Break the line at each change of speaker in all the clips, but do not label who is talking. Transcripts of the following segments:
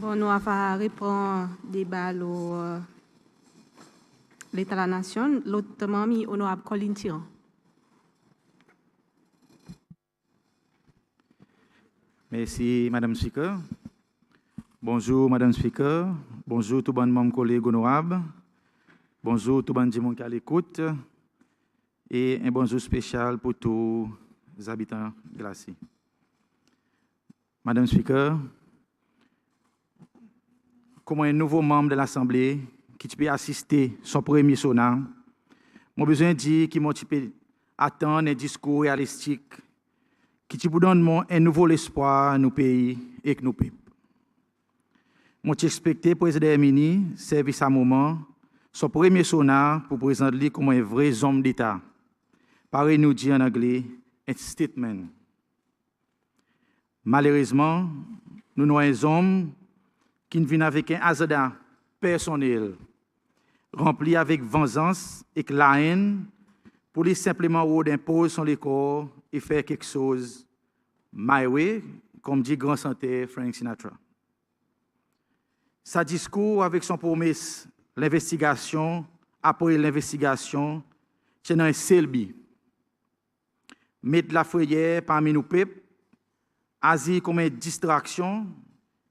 Bon, nous avons répondre débat l'État de la Nation, l'autre membre, honorable Colin Tiran.
Merci, Madame Speaker. Bonjour, Madame Speaker. Bonjour, tout le monde, collègues honorables. Bonjour, tout le monde qui est à l'écoute. Et un bonjour spécial pour tous les habitants glacés. Madame Speaker, comme un nouveau membre de l'Assemblée qui peut assister à son premier sonat, j'ai besoin de dire qu'il peut attendre un discours réalistique qui peut donner un nouveau espoir à nos pays et à nos peuples. Je expecte le président Hermini servir à moment son premier sonat pour présenter lui comme un vrai homme d'État. Pareil nous dit en anglais, un statement. Malheureusement, nous avons un homme qui vient avec un agenda personnel, rempli avec vengeance et la haine, pour lui simplement imposer son corps et faire quelque chose my way, comme dit grand santé Frank Sinatra. Sa discours avec son promesse, l'investigation, après l'investigation, c'est dans un seul but. Mettre la fourrière parmi nos peuples, agir comme une distraction,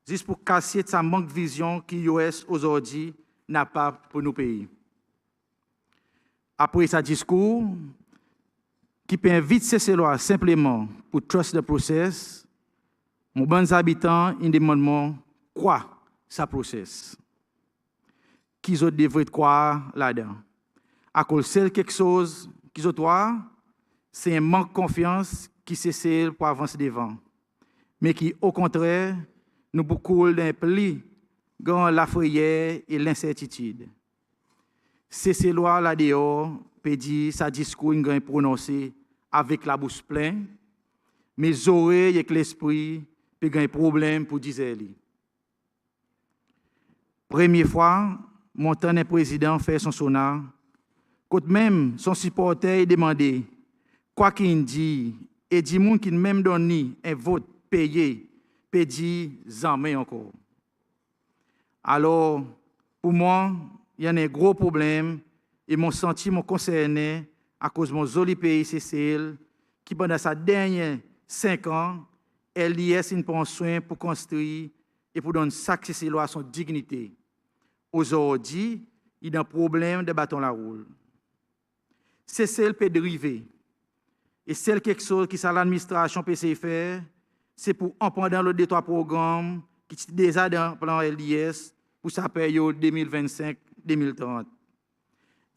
juste pour casser sa manque de vision qui l'US aujourd'hui n'a pas pour nos pays. Après sa discours, qui peut vite cesser loi simplement pour trust the process, mon bons habitants, ils demandent quoi ça process. Qu'ils devraient croire là-dedans. À cause seul quelque chose qu'ils ont droit, c'est un manque de confiance qui cesse pour avancer devant, mais qui au contraire nous beaucoup d'un pli dans la frayeur et l'incertitude. C'est ces lois là dehors peut dire sa discours est prononcé avec la bouche pleine, mais oreilles et l'esprit peut avoir un problème pour dire lui. Première fois, mon temps de président fait son sonat, quand même son supporter demandé quoi qu'il dit et dit moun qui même donne un vote payé, peut dire jamais encore. Alors, pour moi, il y a un gros problème et mon sentiment concerné à cause de mon joli pays CCL qui pendant sa dernière 5 ans, LIS prend soin pour construire et pour donner succès à son dignité. Aujourd'hui, il y a un problème de bâton la roule. CCL peut dériver. Et celle quelque chose qui ça l'administration peut faire, c'est pour en prendre le trois programmes qui sont déjà dans le plan LIS pour sa période 2025-2030.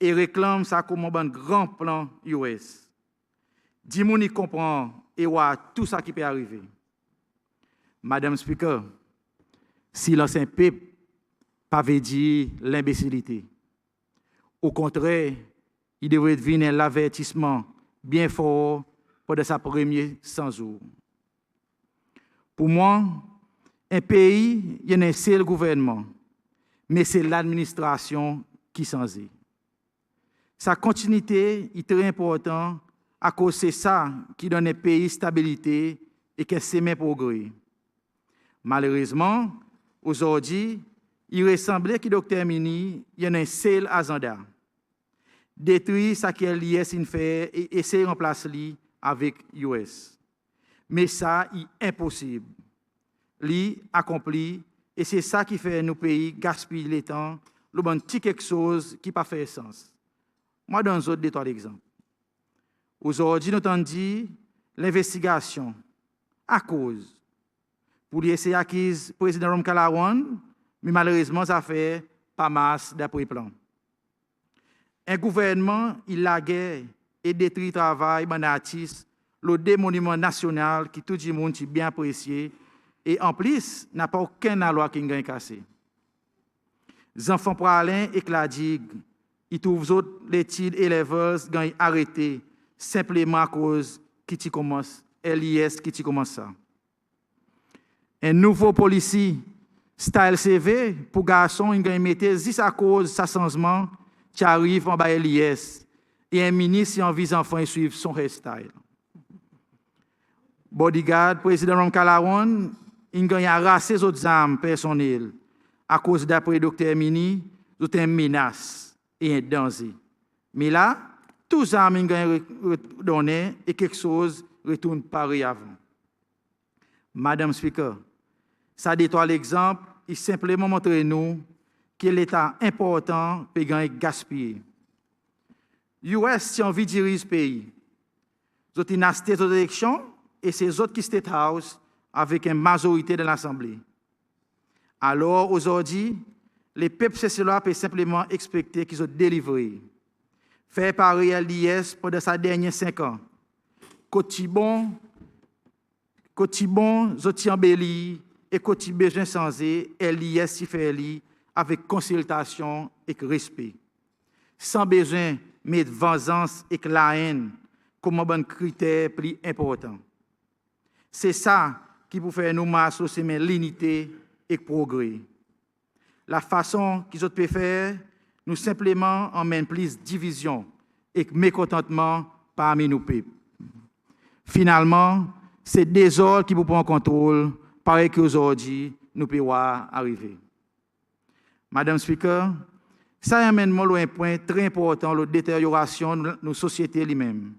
Et réclame ça comme un grand plan US. Dis-moi, il comprend et voit tout ça qui peut arriver. Madame Speaker, si l'ancien peuple pas veut dire l'imbécilité. Au contraire, il devrait devenir l'avertissement bien fort pendant sa première 100 jours. Pour moi, un pays, il y a un seul gouvernement, mais c'est l'administration qui s'en est. Sa continuité est très importante à cause de ça qui donne un pays stabilité et qui sème progrès. Malheureusement, aujourd'hui, il ressemblait que Dr. Hermini, il y a un seul agenda. Détruire ce que l'IS fait et essayer de remplacer avec US. Mais ça est impossible. Li accompli et c'est ça qui fait nos pays gaspiller le temps, le bon petit quelque chose qui pas fait sens. Moi dans un autre détail d'exemple. Aujourd'hui nous avons dit l'investigation à cause pour essayer acquise président Rom Kalawan, mais malheureusement ça fait pas masse d'après plan. Un gouvernement, il a guerre et détruit le travail des artistes, le démonument national qui tout le monde est bien apprécié et en plus, n'a pas aucune loi qui est cassée. Les enfants pralins et la digue, ils trouvent les études élèves qui arrêtés simplement à cause qui commence, LIS qui commence ça. Un nouveau policier, style CV, pour garçon, il a mis juste à cause de sa changement qui arrive en bas LIS et un ministre qui envie les enfants de suivre son hairstyle. Bodyguard, président Rom Kalawan, il gagne à raser les autres âmes personnelles à cause d'après docteur Mini, c'est une menace et un danger. Mais là, tous les âmes gagnent redonner et quelque chose retourne pareil avant. Madame Speaker, ça détoile l'exemple et simplement montrer nous que l'État important peut gagner gaspiller. US, si on veut diriger ce pays, ils ont state aux élections et c'est eux qui State House avec une majorité de l'Assemblée. Alors, aujourd'hui, les peuples cela peuvent simplement expecter qu'ils ont délivré. Faire pareil à l'IS pendant ces derniers 5 ans. Cotibon, Zotiambeli et Cotibé besoin changer, l'IS si fait avec consultation et respect. Sans besoin mettre vengeance et la haine comme un bon critère plus important. C'est ça qui peut faire nous marcher au chemin de l'unité et progrès. La façon qu'ils peuvent faire, nous simplement emmène plus de division et mécontentement parmi nos peuples. Finalement, c'est des ordres qui vous prennent contrôle, pareil qu'aujourd'hui, nous pouvons arriver. Madame Speaker, ça amène moi un point très important, la détérioration de nos sociétés elles-mêmes.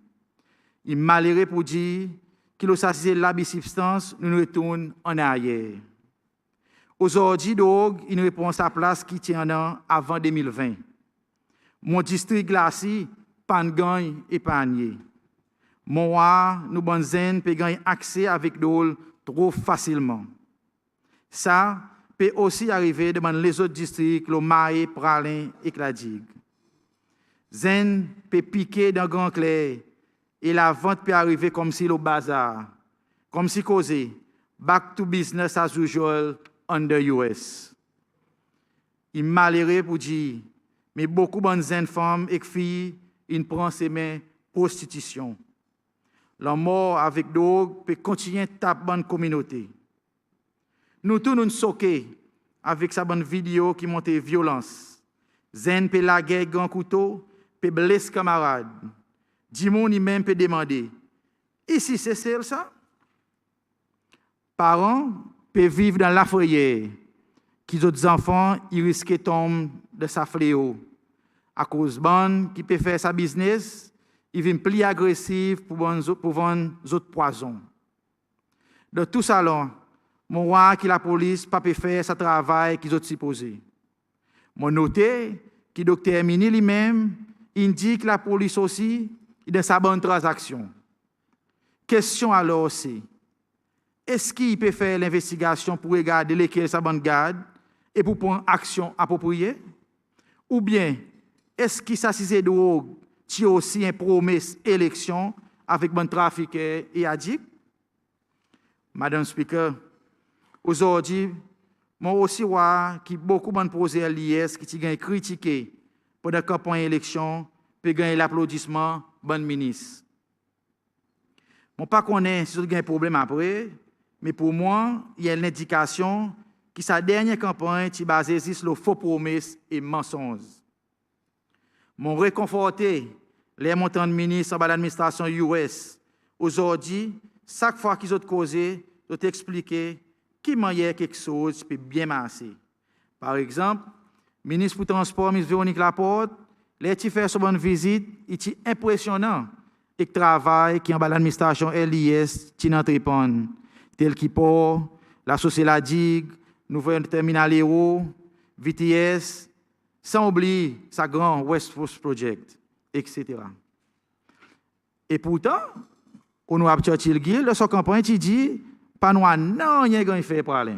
Il est malheureux pour dire que le la substance nous retourne en arrière. Aujourd'hui, donc, il répond à sa place qui tient avant 2020. Mon district glacé, Pangagne et Panier. Mon nous bonzen peut gagner accès avec l'eau trop facilement. Ça peut aussi arriver devant les autres districts, le Maé, Pralin et Cladigue. Zen peut piquer dans Grand Clair et la vente peut arriver comme si le bazar, comme si causé, back to business as usual under US. Il est malheureux pour dire, mais beaucoup de bonnes femmes et filles, ils prennent ses mains prostitution. La mort avec drogue peut continuer à taper dans la communauté. Nous tous nous soquons avec sa bonne vidéo qui montre violence. Zen peut la guerre grand couteau, peut blesser camarade. Dimon ni même peut demander. Ici c'est ça? Parents peuvent vivre dans la foyer, qui autres enfants ils risquent de tomber de sa fléau. À cause de qui peut faire sa business, ils viennent plus agressifs pour vendre autres poisons. De tout ça là, mon roi qui la police pas peut faire sa travail qu'ils ont supposé. Mon noté que docteur Mini lui-même indique la police aussi de sa bonne transaction. Question alors c'est est-ce qu'il peut faire l'investigation pour regarder lesquels sa bonne garde et pour prendre action appropriée? Ou bien, est-ce qu'il s'agit de drogue qui aussi une promesse élection avec bon trafiqueur et addict? Madame Speaker, aujourd'hui, moi aussi vois qui beaucoup de posé à l'IS qui ont critiqué pour la campagne élection pour gagner l'applaudissement bon ministre. Moi pas connais si vous avez un problème après. Mais pour moi, il y a une indication que sa dernière campagne est basée sur les faux promesses et mensonges. Mon réconforté, les montants de ministres en l'administration US, aujourd'hui, chaque fois qu'ils ont causé, ils ont expliqué qui manière quelque chose qui peut bien marcher. Par exemple, ministre pour le transport, Ms. Véronique Laporte, les qui fait son bonne visite, il est impressionnant et le travail qui en l'administration LIS qui n'entreprenent. Tel qui port, la société la digue, nouvelle terminal Héros, VTS, sans oublier sa grand West Coast Project, etc. Et pourtant, on a Churchill Gill, son campagne, il dit, pas nous, non, il y a un fait parler.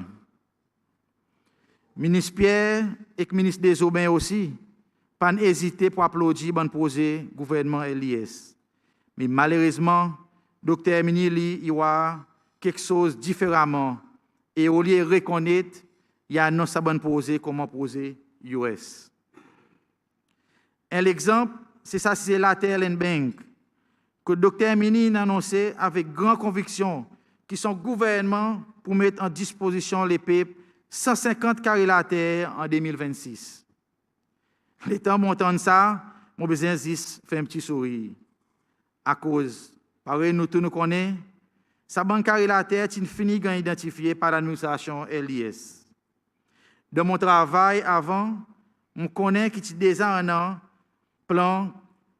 Ministre Pierre et le ministre des Aubins aussi, pas hésiter pour applaudir bon projet gouvernement LIS. Mais malheureusement, docteur Minili, il a quelque chose différemment. Et au lieu de reconnaître, il y a non sa bonne posée, comment poser US. Un exemple, c'est ça, c'est la Terre Bank, que le docteur Mini a annoncé avec grande conviction qui sont gouvernement pour mettre en disposition les peuples 150 carrés la terre en 2026. L'état montant de ça, mon besoin fait un petit sourire. À cause, pareil, nous tous nous connaissons, sa banque carré la tête, il finit d'être identifié par l'administration LIS. Dans mon travail avant, on connaît qu'il y a déjà un an, plan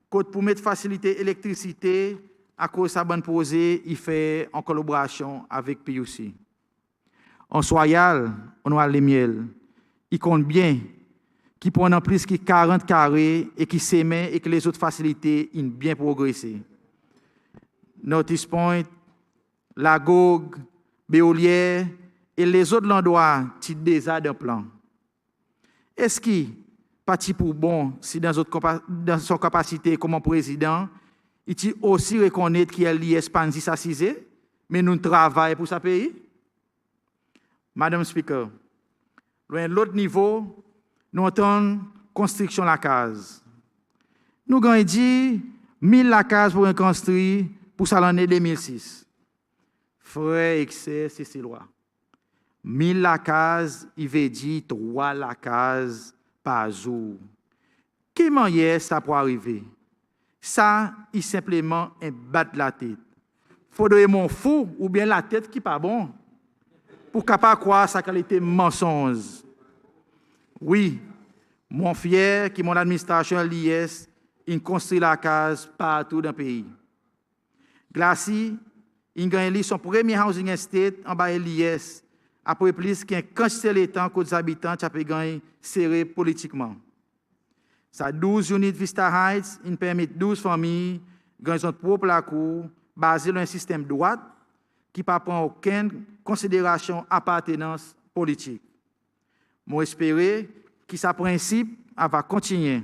pour mettre faciliter l'électricité à cause de sa bonne posée, il fait en collaboration avec PUC. En Soyal, on a les miels. Il compte bien, qui prend en plus que 40 carrés et qui s'émet et que les autres facilités ont bien progressé. Notice Point, Lagog, Béolière et les autres endroits qui sont déjà dans le plan. Est-ce qu'il parti pour bon si dans son capacité comme président, il aussi reconnaître qu'il y a l'ISPANSI s'assiser, mais nous travaillons pour ce pays? Madame Speaker, loin de l'autre niveau, nous entendons construction de la case. Nous avons dit 1000 la case pour construire pour l'année 2006. Frère excès, c'est loi. 1000 la case, il veut dire 3 la case par jour. Comment est ça pour arriver? Ça, il simplement un battre la tête. Faudrait mon fou ou bien la tête qui pas bon pour capable croire sa qualité mensonge. Oui, mon fier qui mon administration l'IS, il construit la case partout dans le pays. Glacy, il gagne son premier housing estate en bas l'IS après plus qu'un quantité de temps que les habitants ont gagné serré politiquement. Sa 12 units Vista Heights, il permet 12 familles gagner son propre cour basé sur un système droit qui ne prend aucune considération appartenance politique. Moi espérer que ce principe va continuer,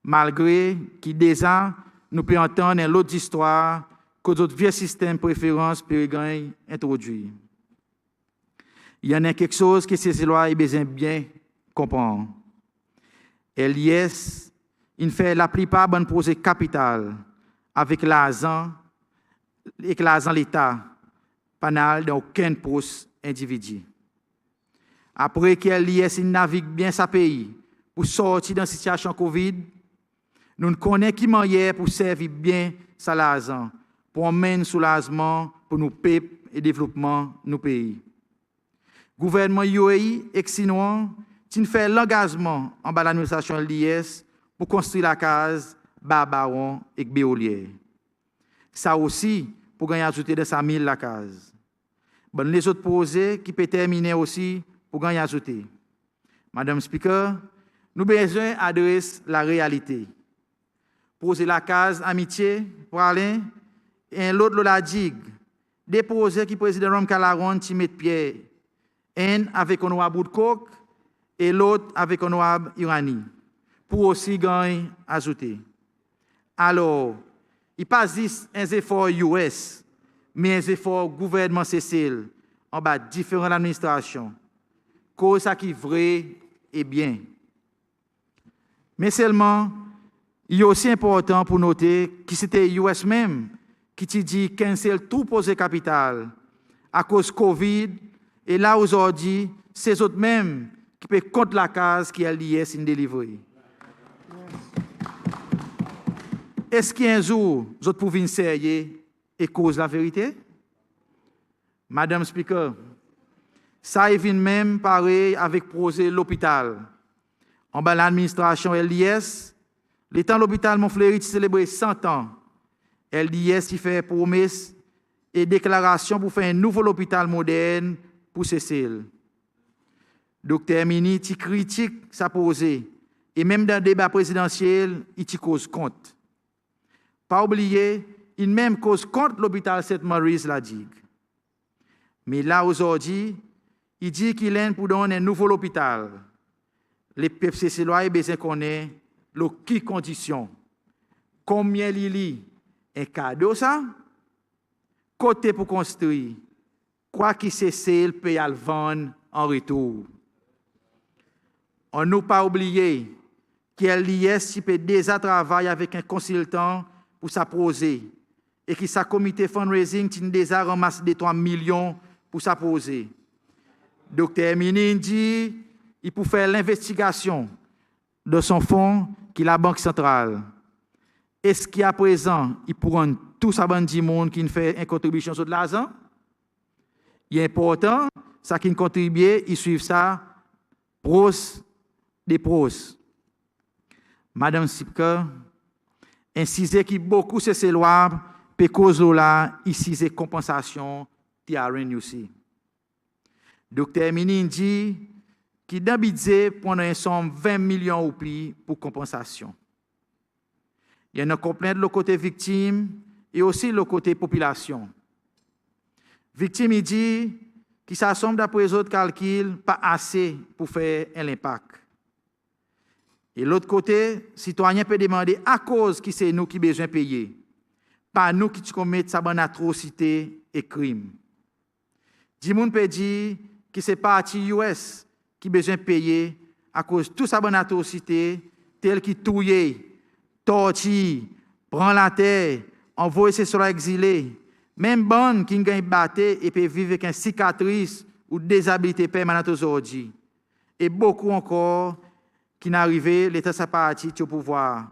malgré que déjà nous pouvons entendre l'autre histoire que d'autres vieux systèmes préférences peuvent introduire. Il y en a quelque chose que ces lois ont besoin bien comprendre. LIS, il fait la plupart de projets capital avec l'argent et l'argent de l'État, pas d'aucun poste individu. Après que LIS navigue bien sa pays pour sortir de la situation COVID, nous connaissons qui manière pour servir bien sa l'argent, pour emmener soulagement pour nos peuples et développement de nos pays. Le gouvernement UAE et Sinois, qui fait l'engagement en bas de l'administration LIS pour construire la case Barbaron et Béolière. Ça aussi, pour gagner ajouter de 100 000 la case. Bon, les autres projets qui peuvent terminer aussi pour gagner ajouter. Madame Speaker, nous avons besoin d'adresser la réalité. Poser la case amitié pour aller et l'autre la digue. Des projets qui président Rom Calaron qui met pied. Un avec un bout de coque et l'autre avec un Irani. Pour aussi gagner ajouter. Alors, il passe un effort US, mais un effort gouvernement Cécile en bas de différentes administrations. Cause ça qui est vrai et bien. Mais seulement, il est aussi important pour noter que c'était US même qui dit cancel tout projet capital à cause COVID et là aujourd'hui, c'est eux mêmes qui peuvent contre la case qui est liée in delivery. Est-ce qu'un jour, vous pouvez sérieux et cause la vérité? Madame Speaker, ça est même pareil avec le projet l'hôpital. En bas l'administration LIS, l'état de l'hôpital Montfleury célébrer 100 ans. LIS y fait promesse et déclaration pour faire un nouveau hôpital moderne pour Cécile. Docteur Mini qui critique sa posée et même dans le débat présidentiel, il y cause compte. Pas oublier, il même cause contre l'hôpital Sainte-Mary's la digue. Mais là aujourd'hui, il dit qu'il est pour donner un nouveau hôpital. Les PFCC ont besoin de connaître les conditions. Combien Lili un cadeau ça? Côté pour construire. Quoi qu'il cesse, le paye à le vendre en retour. On n'a pas oublié qu'il l'IS peut déjà travailler avec un consultant pour sa projet et que sa comité fundraising a déjà ramassé des 3 millions pour sa projet. Docteur Minin dit qu'il peut faire l'investigation de son fonds qui est la Banque centrale. Est-ce qu'à présent, il pourra tout ça du monde qui fait une contribution sur de l'argent? Il est important, ça qui contribue, ils suivent ça, pros des pros. Madame Speaker, ainsi qui beaucoup de ces lois, peut cause là, ici c'est compensation, TRN aussi. Docteur Minin dit qu'il dans budget pendant une somme 20 millions ou plus pour compensation. Il y a une complainte le côté victime et aussi le côté population. Victime il dit que ça somme d'après les autres calculs pas assez pour faire un impact. Et l'autre côté, citoyen peut demander à cause qui c'est nous qui besoin payer, pas nous qui commettons sa bonne atrocité et crime. Dimoun peut dire que c'est parti US qui besoin payer à cause de toute sa bonne atrocité, tel qui touille, torture, prend la terre, envoie ses soldats exilés, même bonne qui gagne battre et peut vivre avec une cicatrice ou déshabilité permanente aujourd'hui. Et beaucoup encore qui n'arrivent, l'État sa partie au pouvoir.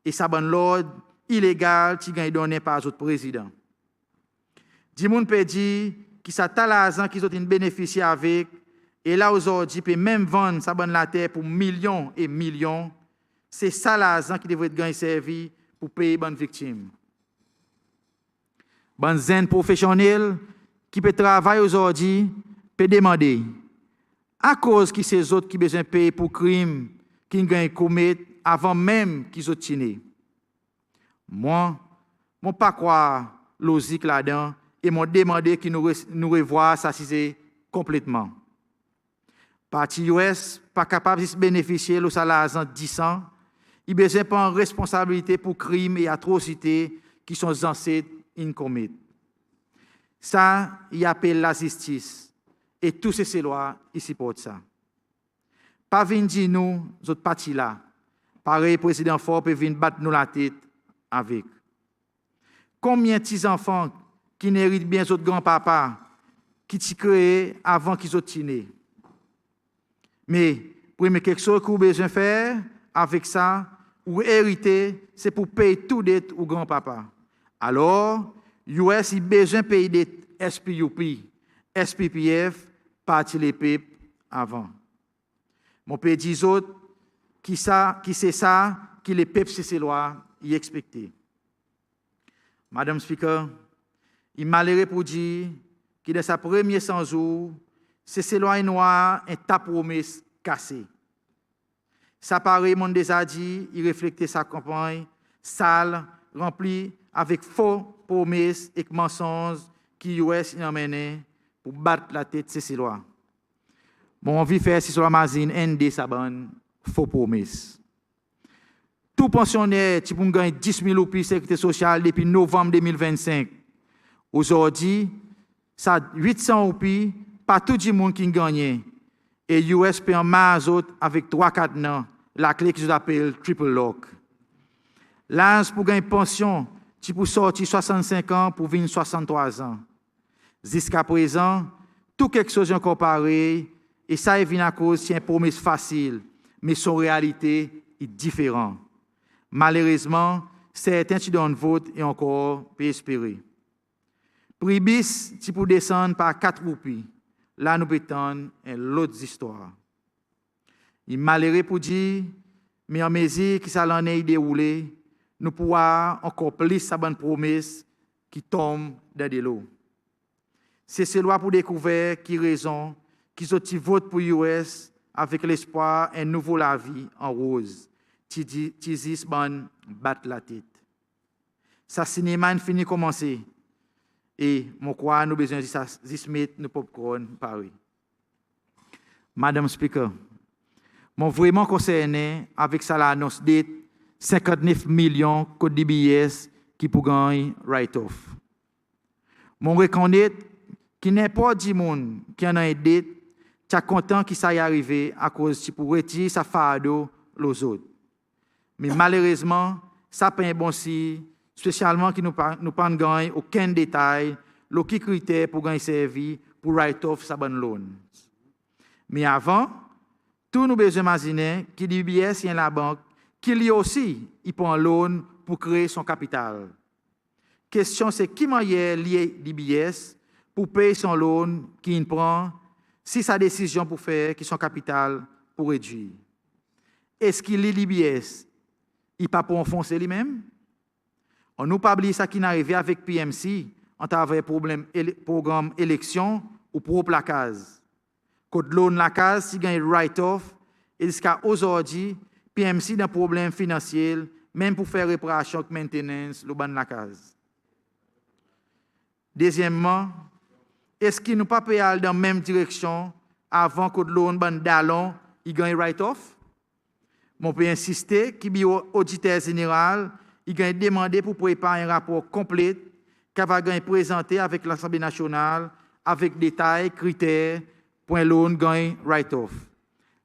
Et ça bonne l'ordre illégal qui gagne donné par les autres présidents. Dimoun peut dire que ça t'a l'argent qu'ils ont bénéficié avec, et là aujourd'hui, peut même vendre sa bonne la terre pour millions et millions. C'est ça l'argent qui devrait être gagné servi pour payer bonnes victimes. Bonne zen professionnel qui peut travailler aujourd'hui, peut demander, à cause que ces autres qui besoin payer pour crimes qu'ils gagnent commettre avant même qu'ils ont tiné. Moi, je ne pas croire logique là-dedans et m'ont demandé qu'ils nous revoient ça complètement. Parti US, pas capable de bénéficier de salaire 10 ans, il a besoin de prendre responsabilité pour crimes et atrocités qui sont censés commettre. Ça, il appelle la justice. Et tous ces lois, ils supportent ça. Pas venir dire nous, autres partis là. Pareil, président Ford peut venir battre nous la tête avec. Combien de petits enfants qui n'héritent bien autres grands-papas qui t'y créé avant qu'ils soient nés? Mais, pour quelque chose que vous avez besoin de faire avec ça, ou hériter, c'est pour payer tout dette au grand-papa. Alors, US a besoin de payer des SPUP, SPPF, parti les peuples avant. Mon pays dit autres, qui c'est ça, qui les peuples, c'est ces lois, y expecter. Madame Speaker, il m'a l'air pour dire que dans sa première 100 jours, c'est ces lois noires, un tas promesse cassé. Ça paraît, mon déjà dit, il reflète sa campagne, sale, remplie avec faux promesses et mensonges qui US emmène pour battre la tête de ces lois. Bon, on vit faire ces lois mazine, ND, sa bonne, faux promesses. Tout pensionnaire qui peut gagner 10 000 ou plus de sécurité sociale depuis novembre 2025. Aujourd'hui, ça 800 ou plus, pas tout le monde qui gagne. Et US paye en masse avec 3-4 ans, la clé que je appelle triple lock. L'âge pour gagner pension, tu peux sortir 65 ans pour venir 63 ans. Jusqu'à présent, tout quelque chose est encore pareil, et ça est venu à cause d'une promesse facile, mais son réalité est différente. Malheureusement, certains qui donnent vote et encore peut espérer. Prix bis, tu peux descendre par 4 roupies. Là, nous pétons l'autre histoire. Il est malheureux pour dire, mais en mesure que ça l'en est déroulé, nous pourrons encore plus sa bonne promesse qui tombe dans de l'eau. C'est ces lois pour découvrir qui raison, qui sont votent pour US avec l'espoir d'un nouveau la vie en rose. Tizis ban battre la tête. Ça cinéma fini commencer. Et mon quoi nous besoin de ça, mettre nos popcorn Paris. Madame Speaker, mon vraiment concerné avec ça l'annonce dette 59 millions code DBS qui pour gagner write-off. Mon reconnaître qui n'est pas du monde qui en a une dette, tu es content qu'il ça y arrivé à cause tu pour retirer sa fardeau aux autres. Mais malheureusement, ça pas un bon signe, spécialement qui nous pas gagner aucun détail, aucun critère pour gagner servi pour write-off sa bonne loan. Mais avant, tout nous besoin imaginer qu'il DBS y a la banque, qu'il y aussi il prend un loan pour créer son capital. Question c'est qui manière lié DBS pour payer son loan qu'il prend, si sa décision pour faire, qui son capital pour réduire. Est-ce qu'il lit l'IBS? Il pas pour enfoncer lui-même? On nous pas oublier ça qui n'est arrivé avec PMC en travers programme élection ou propre la case. Quand loan la case, si gagne write-off, et jusqu'à aujourd'hui, PMC d'un problème financier, même pour faire réparation et maintenance, le ban la case. Deuxièmement, est-ce qu'il nous pas payé dans la même direction avant que loan ban d'allon, il gagne write-off? Mon peut insister qui bi auditeur général, il gagne demandé pour préparer un rapport complet qui va gagner présenté avec l'Assemblée nationale avec détails, critères pour un loan gagne write-off.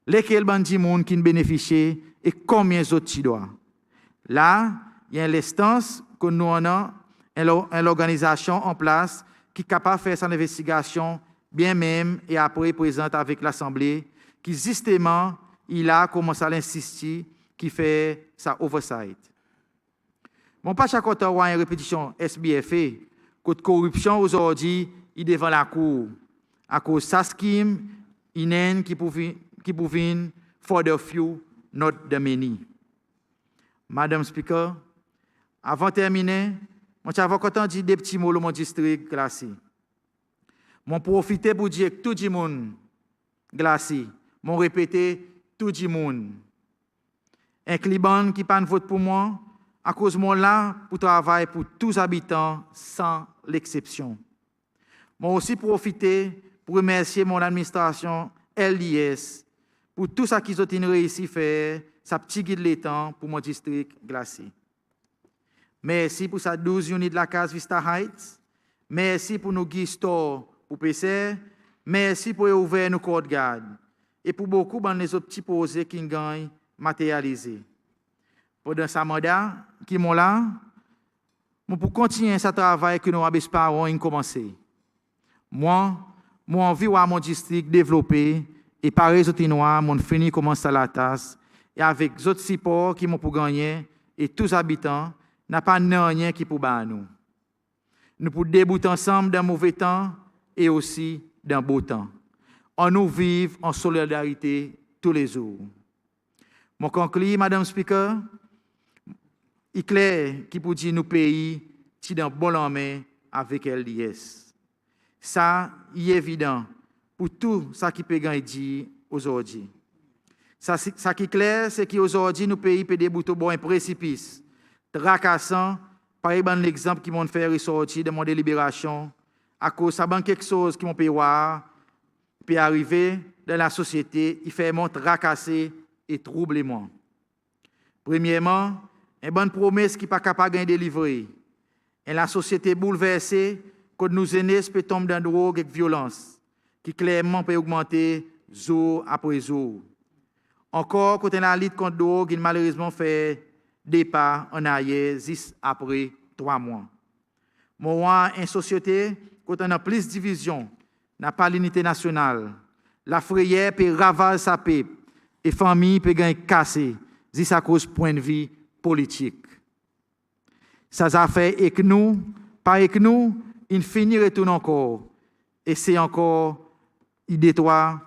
Lesquels bandi moun qui bénéficient et combien d'autres qui doivent. Là, il y a l'instance que nous avons une organisation en place qui est capable de faire son investigation bien même et après présente avec l'Assemblée qui justement il a commencé à l'insister qui fait sa oversight. Mon pas chaque autre une répétition SBFA que de corruption aujourd'hui il devant la cour à cause sa scheme inen qui pouvait for the few not the many. Madame Speaker, avant de terminer, je vais content dire des petits mots dans mon district glacé. Je profite pour dire que tout le monde glacé, je répété tout le monde. Un client qui pas vote pour moi, à cause de moi là pour travailler pour tous les habitants sans l'exception. Je aussi profiter pour remercier mon administration LDS pour tout ça qu'ils ont réussi à faire, sa petite guide l'étang pour mon district glacé. Merci pour sa 12 unités de la case Vista Heights. Merci pour nos guides store pour PC. Merci pour ouvrir nos codes garde. Et pour beaucoup de les autres petits projets qui gagnent matérialisés. Pendant ce mandat qui m'ont là, pour continuer ce travail que nous avons commencé. Moi, envie de mon district développé et par les autres noirs, mon fini commence à la tasse et avec les autres supports qui m'ont pour gagner et tous les habitants, n'a pas rien qui pour nous. Nous pour débouter ensemble dans mauvais temps et aussi dans beau temps. On nous vive en solidarité tous les jours. Mon conclu, Madame Speaker, il est clair qui pour dire nous pays qui dans bon lendemain avec LDS. Ça, il est évident pour tout ça qui peut dire aujourd'hui. Ça qui est clair, c'est qu'aujourd'hui, nous pays peut débouter un précipice tracassant, par exemple l'exemple qui m'ont fait ressortir de mon délibération, à cause de quelque chose qui m'ont pu voir, peut arriver dans la société, il fait mon tracasser et troublement. Premièrement, une bonne promesse qui n'est pas capable de délivrer. Et la société bouleversée, quand nous aînés peut tomber dans la drogue et la violence, qui clairement peut augmenter jour après jour. Encore, quand on a la lutte contre la drogue, il malheureusement fait départ en arrière, 10 après 3 mois. Moi, une société, quand on a plus de division, n'a pas l'unité nationale. La frayère peut ravager sa paix et famille peut gagner cassé, c'est à cause point de vue politique. Ça a fait et que nous, pas et que nous, il finit retourne encore. Et c'est encore, il détoie,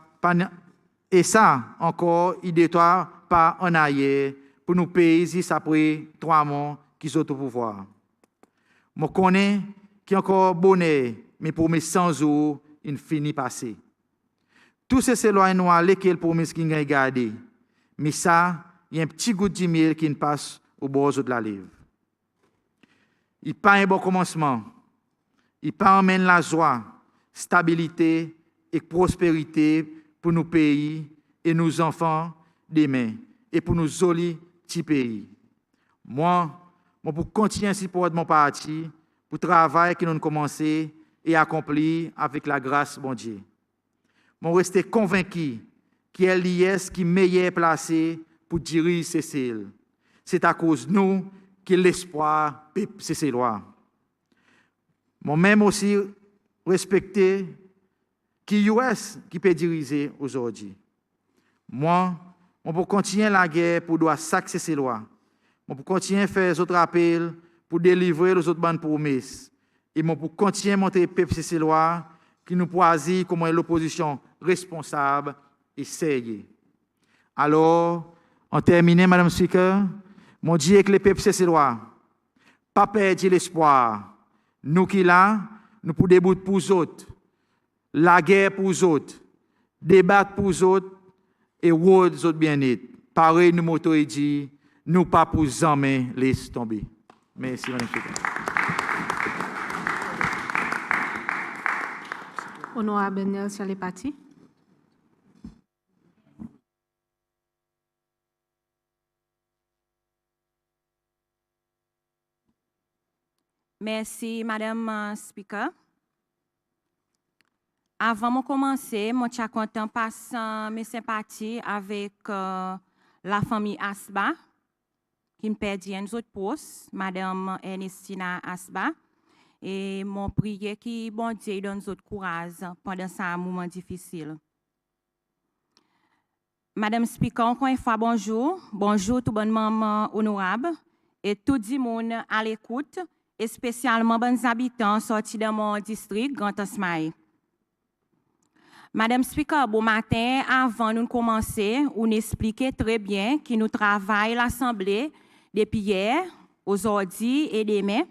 et ça encore, il détoie pas en arrière pour nous payer ici après 3 mois qui sont au pouvoir. Je connais qui encore bonheur, mais pour mes 100 jours, il finit passer. Tous ces lois noires, lesquelles pour mes qui ont gardé, mais ça, il y a un petit goût de miel qui passe au bord de la livre. Il n'y a pas un bon commencement. Il pas emmène la joie, stabilité et prospérité pour nos pays et nos enfants demain et pour nos jolis petits pays. Moi, pour continuer à supporter mon parti, pour le travail que nous avons commencé et accompli avec la grâce de mon Dieu. Je reste convaincu qu'il y a l'IS qui est meilleur placé pour diriger ces cils. C'est à cause de nous que l'espoir peut ces lois. Moi même aussi respecter qui US qui peut diriger aujourd'hui. Moi, on peut continuer la guerre pour doit saxer ces lois. On peut continuer à faire les autres appels pour délivrer les autres bonnes promesses. Et on peut continuer à monter ces lois qui nous choisit comme l'opposition responsable et sérieuse. Alors, en terminant, Madame Speaker, mon Dieu que les peuples c'est loi. Pas perdre l'espoir. Nous qui là, nous pour débouter pour les autres. La guerre pour les autres. Débattre pour les autres. Et word les autres bien-être. Pareil, nous moto et dit, nous pas pour jamais laisser tomber. Merci, Madame Speaker.
Honorable Nelson Lepati.
Merci, Madame Speaker. Avant de commencer, je suis content de passer mes sympathies avec la famille Asba, qui me perdit un autre poste, Madame Ernestina Asba. Et mon prière qui bon Dieu donne notre courage pendant ce moment difficile. Madame Speaker, encore une fois, bonjour. Bonjour tout le monde honorable et tout le monde à l'écoute, et spécialement les habitants sortis de mon district, Grand Asmaï. Madame Speaker, bon matin, avant de commencer, on expliquait très bien que nous travaillons l'Assemblée depuis hier, aujourd'hui et demain.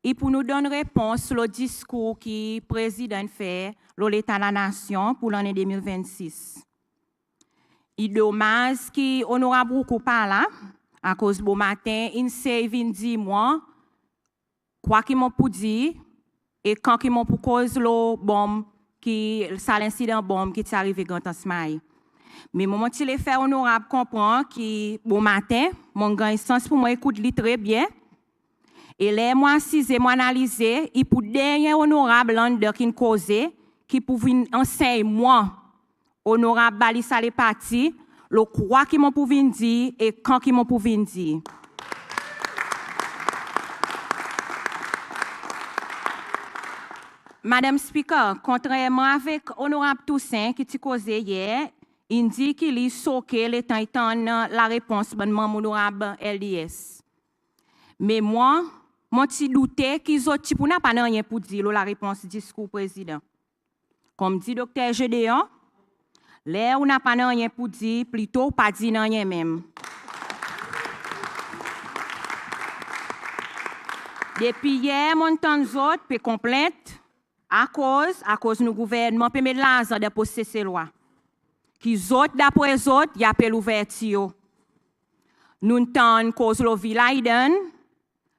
Et pour nous donner réponse au discours que le président fait à l'État de la Nation pour l'année 2026. Il est dommage qu'on n'aura beaucoup pas là, à cause du bon matin, il s'est dit moi, quoi qu'ils m'ont pour dire, et quand ils m'ont pour cause le bombe, ça l'incident bombe qui est arrivé Grand Asmaï. Mais moment où il est fait honorable comprendre que bon matin, mon grand sens pour moi écoute très bien. Et là, moi, assisé, moi, analysé, et pour dernier honorable lander qui causé, qui pouvait enseigner moi, honorable Balissa les partis, le quoi qui m'ont pouvait dire et quand qui m'ont pouvait dire. Madame Speaker, contrairement avec honorable Toussaint qui t'a causé hier, il dit qu'il est soqué le temps étant la réponse de honorable LDS. Mais moi, je doutais qu'ils ont pas rien pour dire la réponse du discours président. Comme dit Dr. Gédéon, là on n'a pas rien pour dire, plutôt pas dire rien même. Depuis hier, mon temps d'autres peut complainte à cause du gouvernement peut mettre l'argent de poster ces lois. Qui autres d'après les autres, y a pas l'ouverture. Nous t'en cause le Villaiden.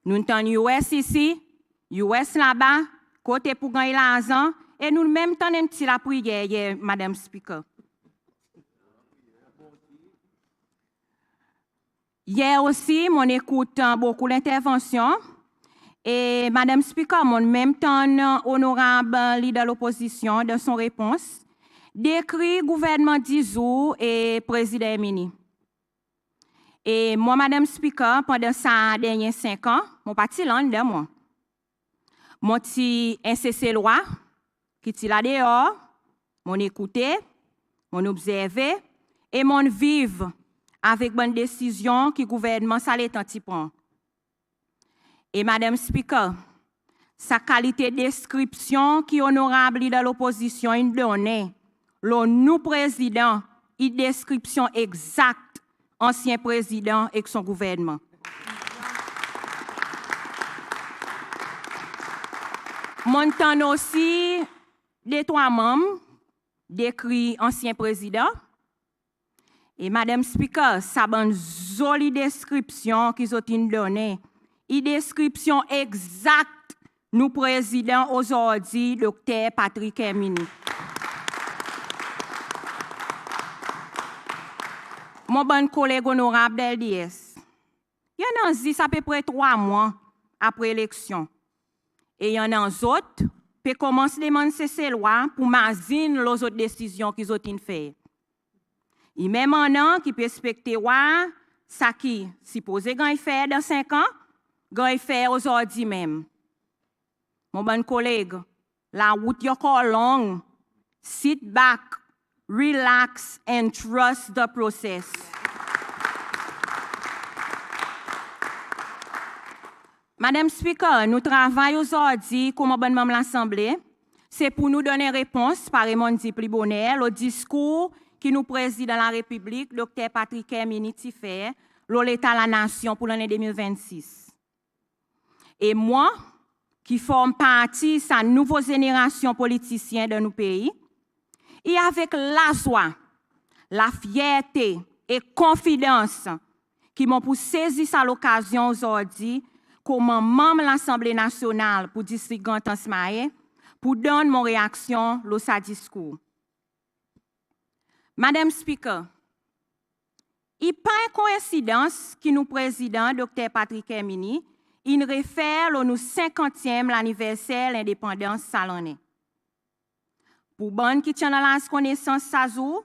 Nous sommes US ici, US là-bas, côté pour gagner l'argent, et nous même temps un petit la prière, Madame Speaker. Hier aussi, on écoute beaucoup l'intervention, et Madame Speaker, mon même temps honorable leader de l'opposition, dans son réponse, décrit gouvernement d'Izou et président Mini. Et moi, Madame Speaker, pendant ces derniers 5 ans, mon parti là de moi. Mon petit NCC loi, qui est là dehors, mon écouté, mon observé, et mon vivre avec bonne décision que le gouvernement s'allait prendre. Et Madame Speaker, sa qualité de description qui est honorable de l'opposition, il donne, le nous président, une description exacte ancien président et son gouvernement. Montant aussi des 3 membres décrit ancien président. Et Madame Speaker, ça bonne jolie description qu'ils ont donnée. Une description exacte nous président aujourd'hui, Dr. Patrick Hermini. Mon bon collègue honorable d'LDS, il y en a dit ça à peu près 3 mois après l'élection. Et il y en a d'autres qui commencent à demander ces lois pour mazine les autres décisions qu'ils ont faites. Et même un an qui peut respecter ça qui supposé qu'il fait dans 5 ans, qu'il fait aujourd'hui même. Mon bon collègue, la route est encore longue. Sit back. Relax and trust the process. Madame Speaker, nous travaillons aujourd'hui comme bon membre de l'Assemblée c'est pour nous donner réponse par Raymond Diplibonel au discours qui nous président de la République, Dr. Patrick Miniti fait, l'État la Nation pour l'année 2026. Et moi, qui forme partie de sa nouvelle génération politicienne de nos pays, et avec la joie, la fierté et confiance qui m'ont pour saisir cette occasion aujourd'hui comme membre de l'Assemblée nationale pour district Grand Ansmaé, pour donner mon réaction à sa discours. Madame Speaker, il n'est pas une coïncidence que nous président Dr. Patrick Hermini, il réfère au 50e anniversaire de l'indépendance salonnais. Pour bonne qui tient dans la connaissance sa jour,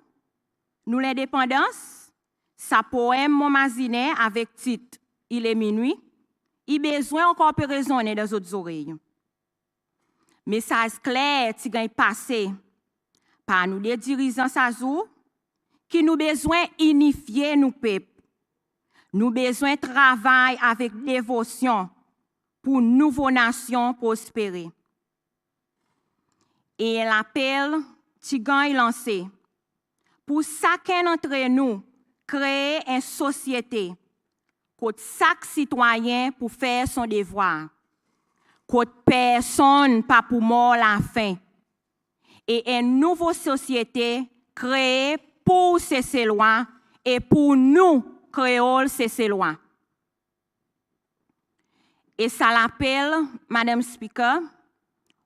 nous l'indépendance, sa poème Montmazinet avec titre Il est minuit, il besoin encore de résonner dans les autres oreilles. Message clair qui gagne passé par nous les dirigeants sa jour, qui nous besoin unifier nous peuple. Nous besoin travailler avec dévotion pour une nouvelle nation prospérer. Et l'appel qui gagne lancé pour chacun d'entre nous créer une société que chaque citoyen pour faire son devoir, que personne pas pour mort la faim, et une nouvelle société créée pour ces lois et pour nous, créoles, ces lois. Et ça l'appelle, Madame Speaker,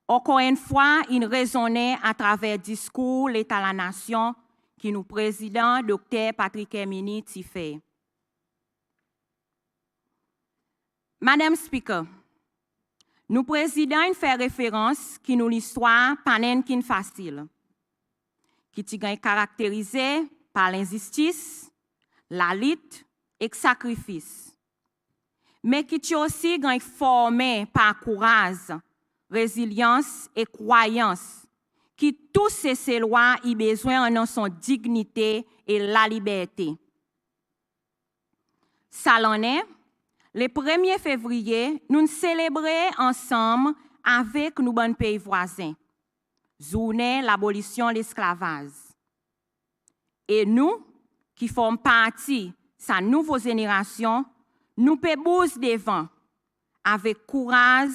encore une fois, il résonnait à travers le discours l'État de la Nation qui nous président, Dr. Patrick Hermini, fait. Madame Speaker, nous président il fait référence qui nous l'histoire panen qui facile, qui est caractérisée par l'injustice, la lutte et le sacrifice, mais qui est aussi formé par courage, résilience et croyance, qui tous ces lois y besoin en son dignité et la liberté. Ça l'en est. Le 1er février, nous célébrons ensemble avec nos bons pays voisins, journée l'abolition de l'esclavage. Et nous, qui formons partie de sa nouvelle génération, nous pouvons devant avec courage,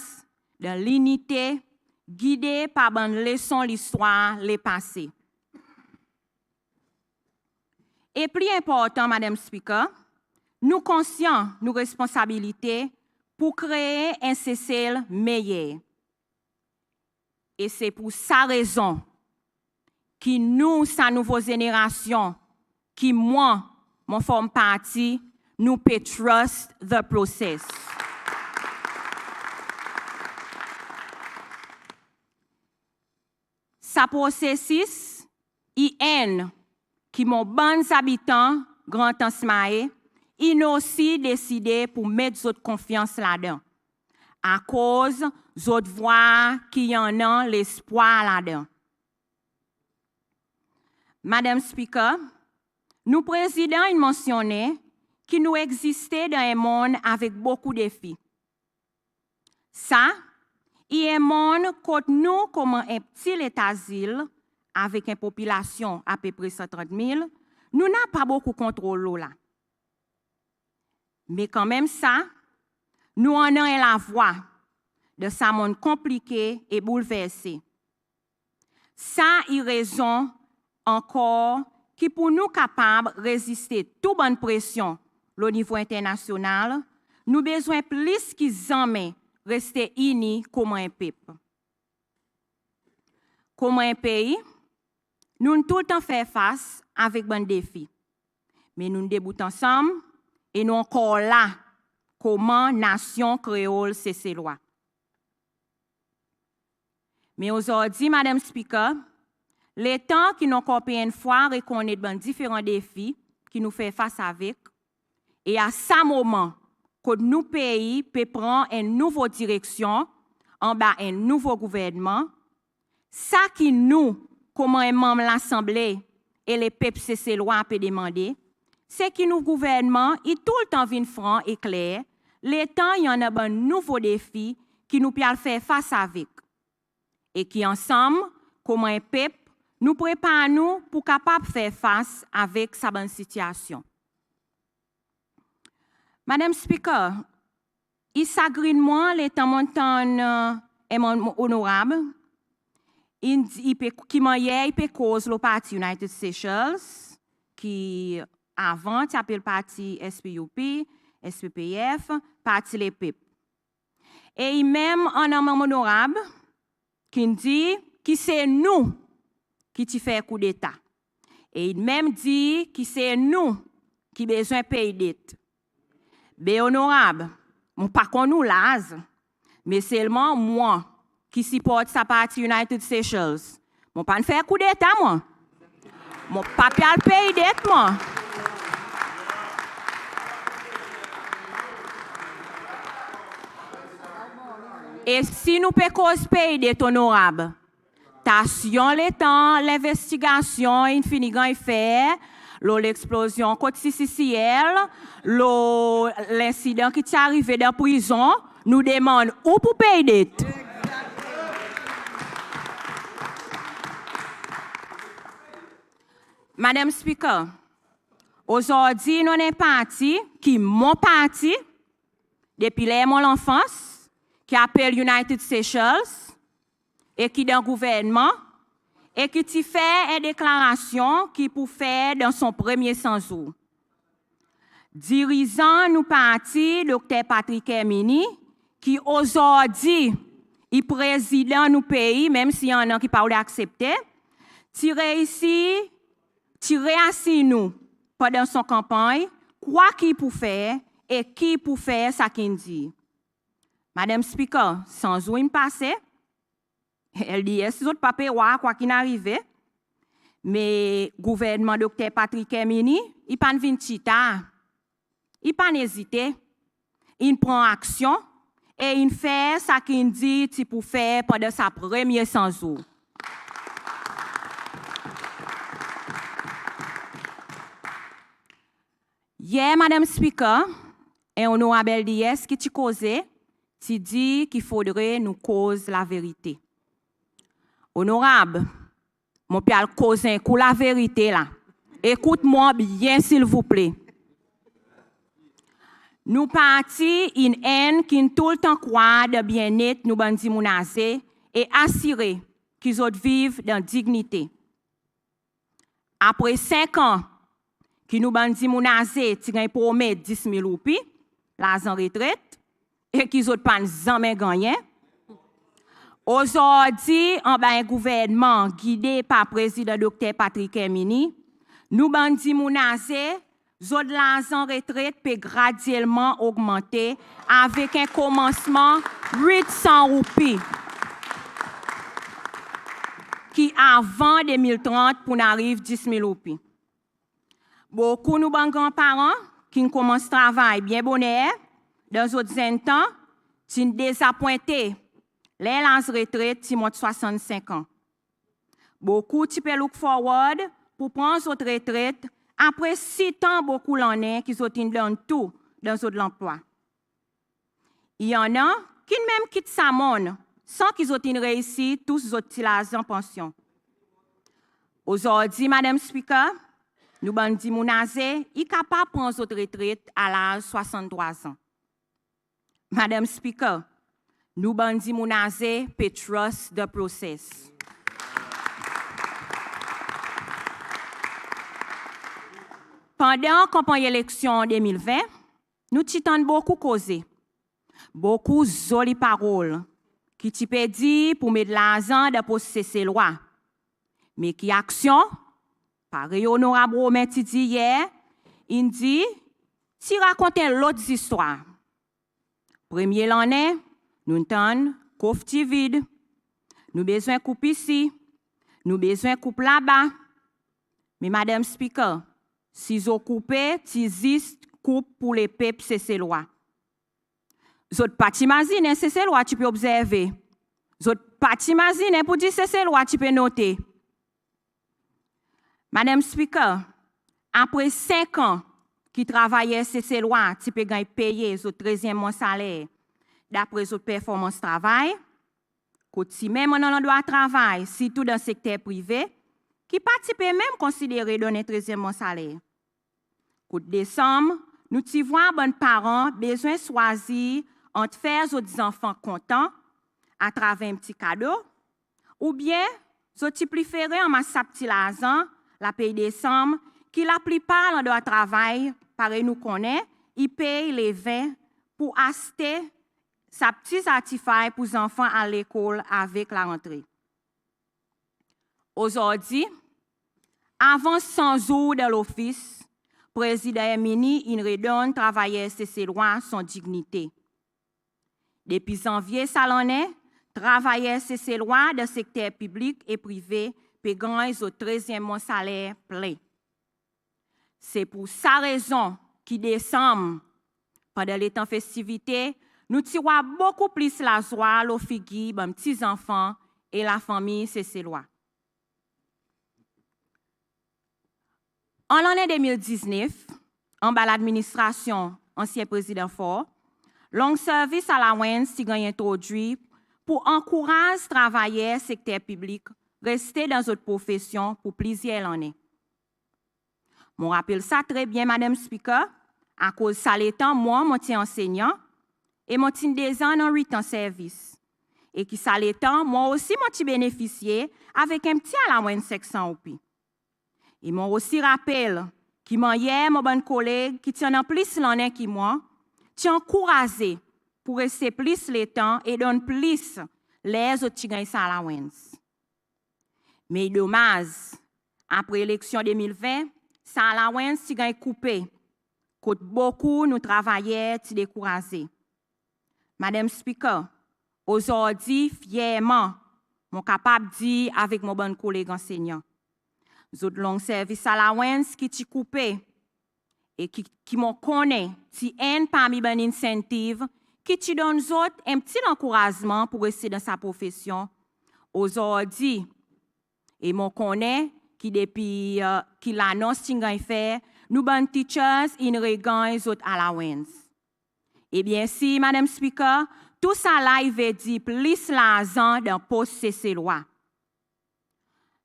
de l'unité, guidés par une leçon de l'histoire, les passés. Et plus important, Madame Speaker, nous conscients de nos responsabilités pour créer un CCL meilleur. Et c'est pour sa raison que nous, sa nouvelle génération, qui moi, m'en forme partie, nous peut trust the process. Sa processus, IN, qui mon bons habitants, Grand Ansmaé, ils ont aussi décidé pour mettre votre confiance là-dedans. À cause d'autres voix qui en ont l'espoir là-dedans. Madame Speaker, nous présidents il mentionnait que nous existons dans un monde avec beaucoup de défis. Ça, il y a un monde que nous, comme un petit État-île, avec une population à peu près 130 000, nous n'avons pas beaucoup de contrôle là. Mais quand même ça, nous en avons la voie de ce monde compliqué et bouleversé. Ça, il raison encore qui pour nous capables de résister toute bonne pression au niveau international, nous avons besoin plus qu'ils jamais rester unis comme un peuple. Comme un pays, nous tout le temps faire face avec des défis. Mais nous débutons ensemble et nous encore là, comment nation créole c'est ses lois. Mais aujourd'hui, Madame Speaker, les temps qui nous encore une fois reconnaître différents défis qui nous fait face avec, et à ce moment que nous pays peut prendre une nouvelle direction en bas un nouveau gouvernement, ça qui nous, comme un membre de l'Assemblée et les peuples ces lois peut demander, c'est que nous gouvernement est tout le temps vin franc et clair, les temps il y en a un nouveau défi qui nous peut faire face avec. et qui ensemble, comme un peuple, nous préparons pour capable faire face avec sa bonne situation. Madame Speaker, il s'agrine moi les temps montant honorable, qui m'a hier cause le parti United Seychelles, qui avant s'appelle parti SPUP, SPPF, parti les peuples. Et même un homme honorable qui dit que c'est nous qui ti fait coup d'État. Et il même dit que c'est nous qui besoin de payer dette. Mais honorable, mon pas qu'on nous lase, mais seulement moi qui supporte sa partie United Seychelles. Mon pas ne fait coup d'État, moi. Mon papa paye dette, moi. Et si nous pouvons payer dette honorable, tation le temps, l'investigation, infinigan est fait, l'explosion côte CCCL, l'incident qui est arrivé dans la prison, nous demandons où pour payer dette. Madame Speaker, aujourd'hui, nous sommes parti, qui mon parti, depuis mon enfance, qui appelle United Seychelles, et qui est dans le gouvernement, et qui fait une déclaration qui pour faire dans son premier 100 jours. Dirigeant nous parti, Dr. Patrick Hermini, qui aujourd'hui est président du pays, même s'il y en a qui parlent d'accepter, tirer ici, tirer assis nous pendant son campagne, quoi qu'il pour faire et qui pour faire ça qu'il dit. Madame Speaker, sans où il passait, elle dit, si autres papiers, quoi qu'il arrive, mais le gouvernement Dr. Patrick Hermini, il pas venu chita, il pas hésité, il prend action et il fait ça qu'il dit pour faire pendant sa première 100 jours. Hier, Madame Speaker, et honorable LDS qui t'y causé, tu dis qu'il faudrait nous causer la vérité. Honorable, mon père causer pour la vérité là. Écoute-moi bien s'il vous plaît. Nous partis une haine qui tout le temps croit de bien-être nous bandi mounazé et assurer qu'ils autres vivent dans dignité. Après 5 ans, qui nous bandi mounazé, ti gagne promet 10 000 roupies, l'argent retraite, et qu'ils autres pas jamais gagné. Aujourd'hui, en bas un gouvernement guidé par le président Dr. Patrick Hermini, nous bandi mounazé, zone l'argent retraite peut graduellement augmenter avec un commencement 800 roupies qui avant 2030 pour n'arrive 10 000 roupies. Beaucoup de nos grands-parents qui commencent à travailler bien bonheur, dans d'autres temps, sont désappointés. Les lances retraite, qui montent 65 ans. Beaucoup qui peuvent look forward pour prendre votre retraite après 6 ans, beaucoup l'en est qui sont dans tout dans l'emploi. Il y en a qui même quittent sa monde sans qu'ils aient réussi tous les autres en pension. Aujourd'hui, Madame Speaker, nous bandi mounazé, il est capable de prendre sa retraite à l'âge de 63 ans. Madame Speaker, nous bandi mounazé peut trust the process. Pendant la campagne élection en 2020, nous t'entendons beaucoup causer, beaucoup jolies paroles qui t'y dit pour mettre l'argent pour cesser loi. Mais qui action, pareil honorable Romain dit hier, il dit, tu racontes l'autre histoire. Premier l'année, nous entendons coffre vide, nous besoin coupe ici, nous besoin coupe là-bas. Mais Madame Speaker, si vous coupez, tu existe coupe pour les peuples, c'est loi. Vous n'avez pas t'imaginer, c'est loi, tu peux observer. Vous n'avez pas t'imaginer pour dire c'est loi, tu peux noter. Madame Speaker, après 5 ans qui travaillait ces lois, tu peux payer votre 13e mois salaire d'après votre performance de travail. Côté même dans l'endroit de travail, surtout dans le secteur privé, qui participent même considérer donner 13e mois salaire. Côté décembre, nous t'y voyons bon parents besoin de choisir entre faire aux enfants contents à travers un petit cadeau, ou bien ils préfèrent en masse petit l'argent, la paye décembre, qui la plupart dans leur travail, pareil nous connaît, ils payent les 20 pour acheter sa petite artifact pour les enfants à l'école avec la rentrée. Aujourd'hui, avant 100 jours de l'office, le président Emini il redonne travailleurs CC-Lois son dignité. Depuis janvier, ça l'en est, travailleurs CC-Lois de secteur public et privé paient au 13e mois salaire plein. C'est pour sa raison qui décembre, pendant les temps festivités, nous tirons beaucoup plus la joie aux figures, les petits-enfants et la famille CC-Lois. En l'année 2019, en bas l'administration, ancien président Fort, long service allowance qui a introduit pour encourager les travailleurs secteur public à rester dans notre profession pour plusieurs années. Je rappelle ça très bien, Madame Speaker, à cause de ça, l'étant, moi, je suis enseignant et je suis 2 ans en 8 ans de service. Et qui ça l'étant, moi aussi, je suis bénéficié avec un petit allowance 600 roupies. Et moi aussi rappelle que hier, mon bon collègue qui tient en plus l'année que moi, tient encouragé pour rester plus le temps et donner plus les autres qui gagnent ça allowance. Mais dommage, après l'élection 2020, ça allowance qui gagne coupé. Côte beaucoup nous travailleurs qui découragés. Madame Speaker, aujourd'hui, fièrement, je suis capable de dire avec mon bon collègue enseignant, nous avons long service allowance qui t'y coupé et qui m'ont connaît, qui un parmi les incentives, qui te donne un petit encouragement pour rester dans sa profession. Aujourd'hui, et m'ont connaît qui depuis qui l'annonce qui gagne fait, nous bon teachers in regagne autres allowance. Eh bien si Madame Speaker, tout ça là il veut dire plus l'argent dans poste CC-Loi.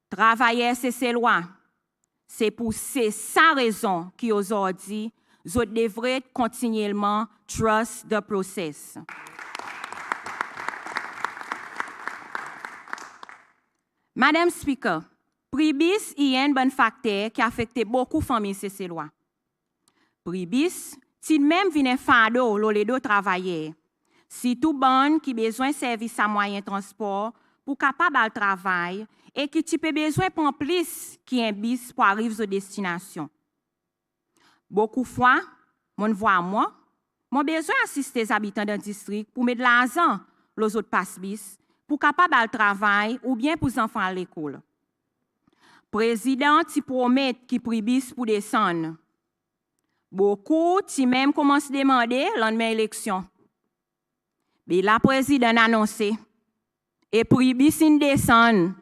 Travailler CC-Loi, c'est pour sa raison qu'aujourd'hui, je devrais continuellement trust the process. Madame Speaker, Pribis y a un bon facteur qui affecte beaucoup de familles CC-Loi. Pribis, si même vient fado les deux travailleurs, si tout bon qui besoin de service à moyen de transport pour capable de travail et qui tu peux besoin de plus qui un bis pour arriver aux destinations. Beaucoup de fois, mon voix moi, mon besoin d'assister les habitants d'un district pour mettre de l'argent les autres passe-bis pour capable de travail ou bien pour les enfants à l'école. Président qui promet qui pribis pour descendre. Beaucoup qui même commencent à demander lendemain élection. Mais la président a annoncé et pribis in descend.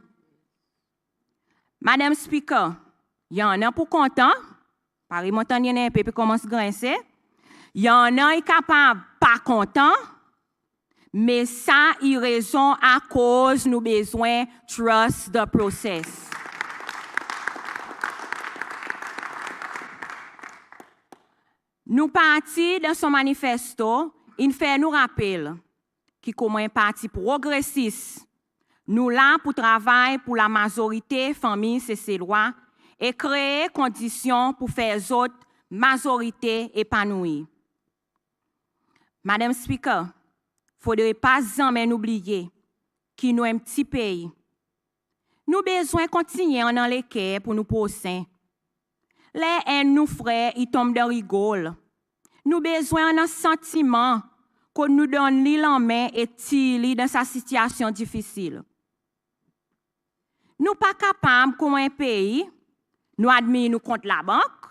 Madame Speaker, il y en a pour content. Paris montagne un peu puis commence à grincer. Il y en a qui capable pas content. Mais ça il raison à cause nous besoin trust the process. Nous partis dans son manifesto, il fait nous rappeler que comme un parti progressiste, nous là pour travailler pour la majorité famille CC-Loi et créer conditions pour faire autres majorité épanouie. Madame Speaker, faudrait pas jamais oublier que nous un petit pays. Nous besoin continuer dans les quais pour nous pousser. Les nous frères, ils tombent de rigole. Nous besoin d'un sentiment qu'on nous donne l'île en main et tire dans sa situation difficile. Nous pas capables comme un pays, nous admis nous contre la banque,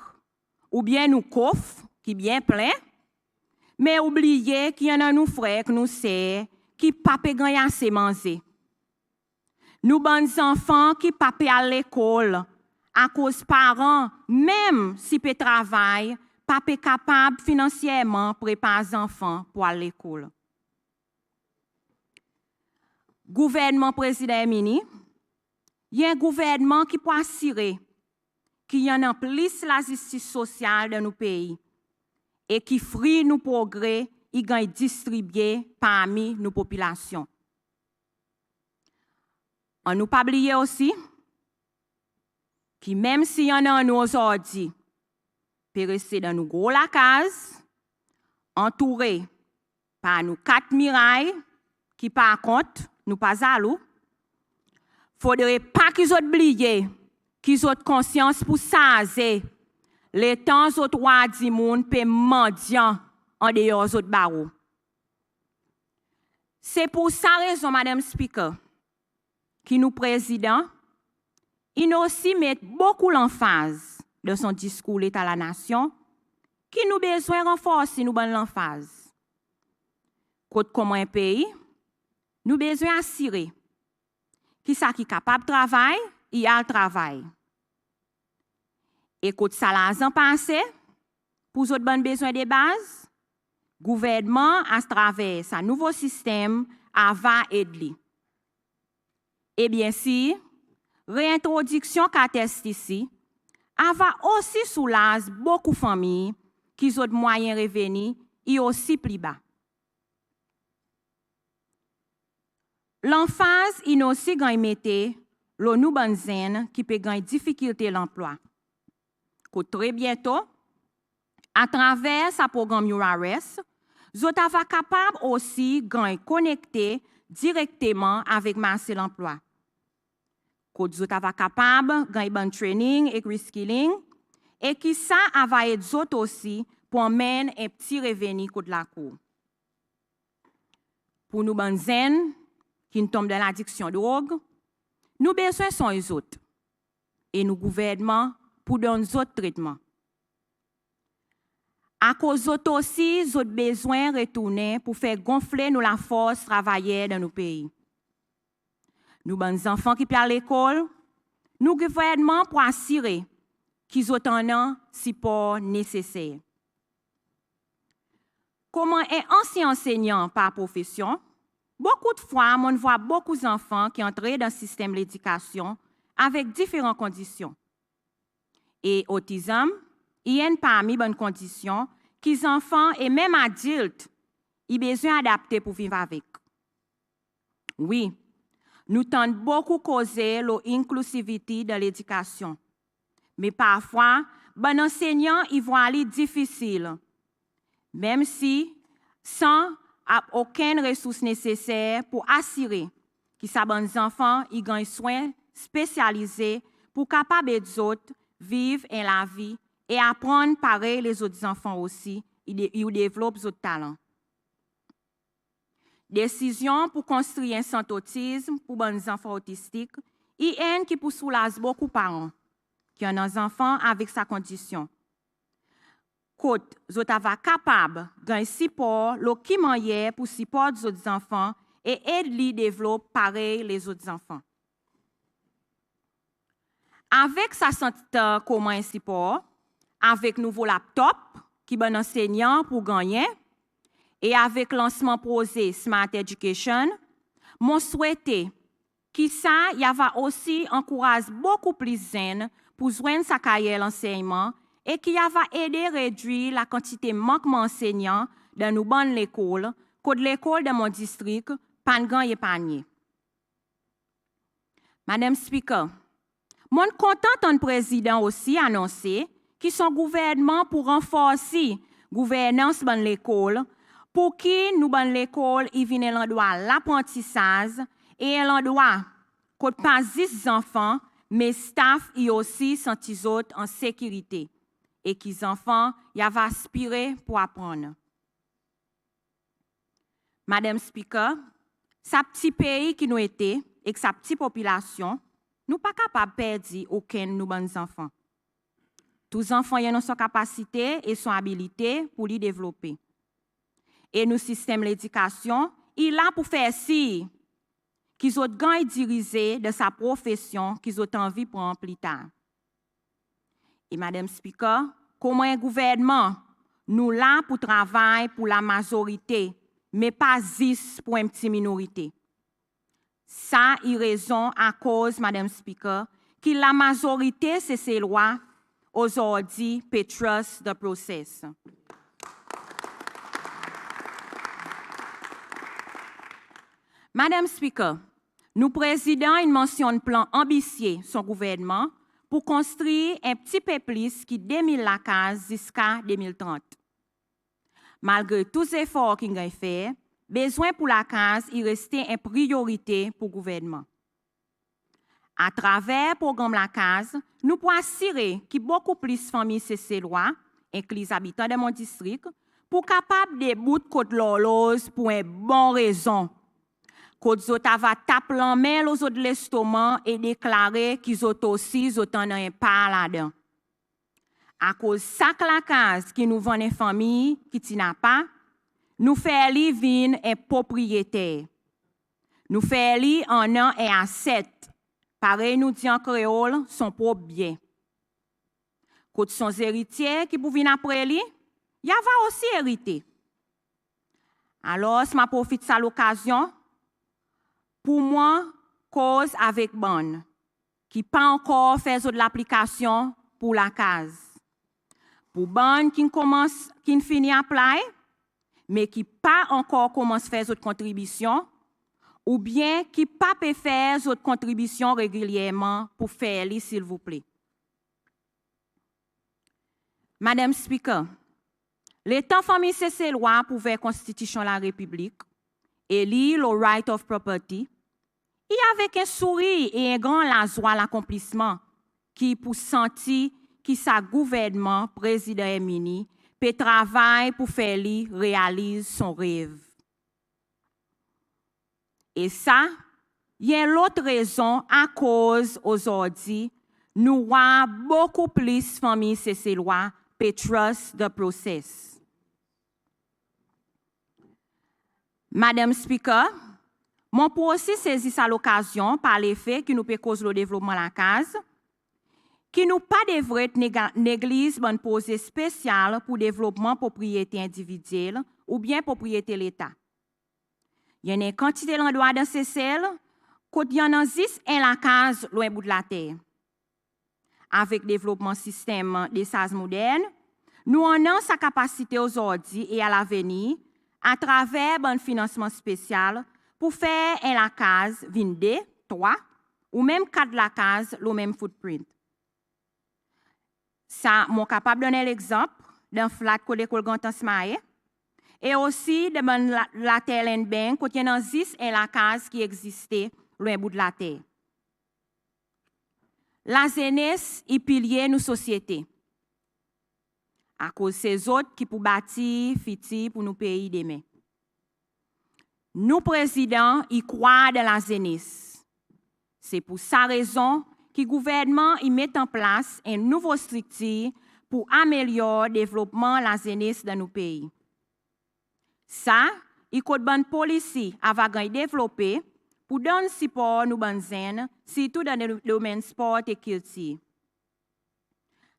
ou bien nous coffre qui bien plein, mais oubliez qu'il y en a nous frères que nous sait qui pas gagner assez manger. Nous bons enfants qui pas à l'école. À cause parents, même si peut travailler, pas capable financièrement préparer les enfants pour aller à l'école. gouvernement président Emini, il y a un gouvernement qui peut assurer qu'il y en a plus la justice sociale dans nos pays et qui frit nos progrès, il gagne distribué parmi nos populations. On nous pas oublier aussi que même si y en a nous aujourd'hui, peut rester dans nos gros lacases, entourés par nos 4 murailles, qui par contre, nous pas à l'eau, faudrait pas qu'ils ont oublié, qu'ils ont conscience pour saser les temps autres rois du monde peut mendiant en dehors autres barreaux. C'est pour ça raison, Madame Speaker, qui nous président, il nous aussi met beaucoup l'emphase de son discours l'État à la nation, qui nous besoin renforcer nous bonne l'emphase. Côte comme un pays, nous besoin assurer qui ça qui capable de travailler, il y a le travail. Et côte ça l'argent passé pour autres bonnes besoins de base, gouvernement à travers sa nouveau système va aider. Et bien si réintroduction qu'atteste ici, va aussi soulager beaucoup de familles qui ont moyens revenus et aussi plus bas. L'emphase il aussi gagne mettre le nou banzen qui peut gagner difficulté l'emploi. Très bientôt, à travers sa programme URS, Zota va capable aussi gagner connecter directement avec marché l'emploi. Zota va capable gagner bon training et reskilling et qui ça va aider Zota aussi pour mener un petit revenu de la cour. Pour nous banzen qui nous tombent dans l'addiction de drogue, nous besoin sont les autres et nous gouvernement pour donner autres traitements. À cause d'autres aussi, nous avons besoin de retourner pour faire gonfler nous la force travaillère dans nos pays. Nous avons enfants qui parlent à l'école, nous gouvernement pour assurer qu'ils ont un support nécessaire. Comment un ancien enseignant par profession, beaucoup de fois, on voit beaucoup d'enfants qui entrent dans le système de l'éducation avec différentes conditions. Et autisme, il y a parmi bonnes conditions qu'ils enfants et même adultes ont besoin d'adapter pour vivre avec. Oui, nous tentons beaucoup causer l'inclusivité de l'éducation. Mais parfois, bon enseignants y voient aller difficile, même si sans aucune ressource nécessaire pour assurer que ces bons enfants y gagnent soins spécialisés pour capables d'autres vivre en la vie et apprendre pareil les autres enfants aussi, ils développent d'autres talents. Décision pour construire un centre autisme pour les enfants autistiques, il y a qui pour soulager beaucoup de parents qui ont des enfants avec sa condition. Côte, vous êtes capable d'un support, qui moyen pour supporter les autres enfants et aider à développer pareil les autres enfants. Avec sa santé comme un support, avec nouveau laptop qui bon enseignant pour gagner et avec lancement projet Smart Education, mon souhaité qui ça y va aussi encourager beaucoup plus jeunes pour joindre sa carrière l'enseignement et qui va aider à réduire la quantité de manquement enseignants dans nos bonnes écoles, que l'école de mon district Pangan et Panier. Madame Speaker, mon content en président aussi annoncé que son gouvernement pour renforcer gouvernance dans l'école pour que nous dans l'école il vienne l'endroit l'apprentissage et l'endroit que pas juste enfants mais staff et aussi sentis autres en sécurité et que les enfants y avaient aspiré pour apprendre. Madame Speaker, sa petit pays qui nous était et sa petite population, nous pas capables de perdre aucun de nos bons enfants. Tous les enfants ont son capacité et son habilité pour les développer. Et nos systèmes d'éducation, il est là pour faire si qu'ils ont gagné dirigé de sa profession qu'ils ont envie de prendre plus tard. Et Madame Speaker, comment un gouvernement nous là pour travailler pour la majorité, mais pas juste pour une petite minorité. Ça y raison à cause, Madame Speaker, que la majorité de ces lois aujourd'hui pétrus the process. Madame Speaker, nous présidons une mention de plan ambitieux son gouvernement pour construire un petit peu plus qui 2000 la case jusqu'à 2030. Malgré tous les efforts qu'il a fait, besoin pour la case il restait une priorité pour le gouvernement. À travers le programme La Case, nous pouvons assurer que beaucoup plus de familles CC-Lois, inclus les habitants de mon district, pour capables de bout de côte l'horloge pour une bonne raison. Côte autres va taper la main aux autres l'estomac et déclarer qu'ils ont aussi un pas là-dedans. À cause de ça que La Case qui nous vend une famille qui n'a pas, nous fait vivre un propriétaire. Nous fait en an et à 7. Pareil, nous dit en créole, son propre bien. Quand son héritier qui pour venir après lui, il va aussi hériter. Alors, je profite de cette occasion pour moi, cause avec bonne, qui pas encore fait de l'application pour la case. Pour bonne qui finit à apply, mais qui pas encore commence à faire de contribution, ou bien qui pas peut faire d'autres contributions régulièrement pour faire les, s'il vous plaît. Madame Speaker, l'État famille ces lois pour faire Constitution de la République et lire le right of property, et avec un sourire et un grand la joie l'accomplissement qui pour sentir qui sa gouvernement, président Emini, peut travailler pour faire lui réaliser son rêve. Et ça, il y a l'autre raison à cause aujourd'hui, nous avons beaucoup plus de familles ces lois pétrus the process. Madame Speaker, mon pour aussi saisir sa l'occasion par l'effet qui nous peut causer le développement de la case, qui nous pas devrait négliger bonne posée spéciale pour développement propriété individuelle ou bien propriété l'État. Il y a une quantité d'endroits dans ces selles, qu'il y en a 10 en la case loin bout de la terre. Avec le développement système des SAS modernes, nous en avons sa capacité aujourd'hui et à l'avenir à travers un financement spécial pour faire en la case 22, 3 ou même 4 la case le même footprint. Ça, je suis capable de donner l'exemple d'un flat que l'école Gantansmae et aussi de la terre bank quand il y a 10 en la case qui existait loin bout de la terre. La jeunesse est pilier de nos sociétés. À cause de ces autres qui pour bâtir, fiti pour nos pays demain. Nous, présidents, y croient dans la jeunesse. C'est pour sa raison que le gouvernement y met en place une nouvelle structure pour améliorer le développement de la jeunesse dans nos pays. Ça, il y a bonne policy à développer pour donner support à nos bonnes jeunes, surtout dans le domaine sport et culture.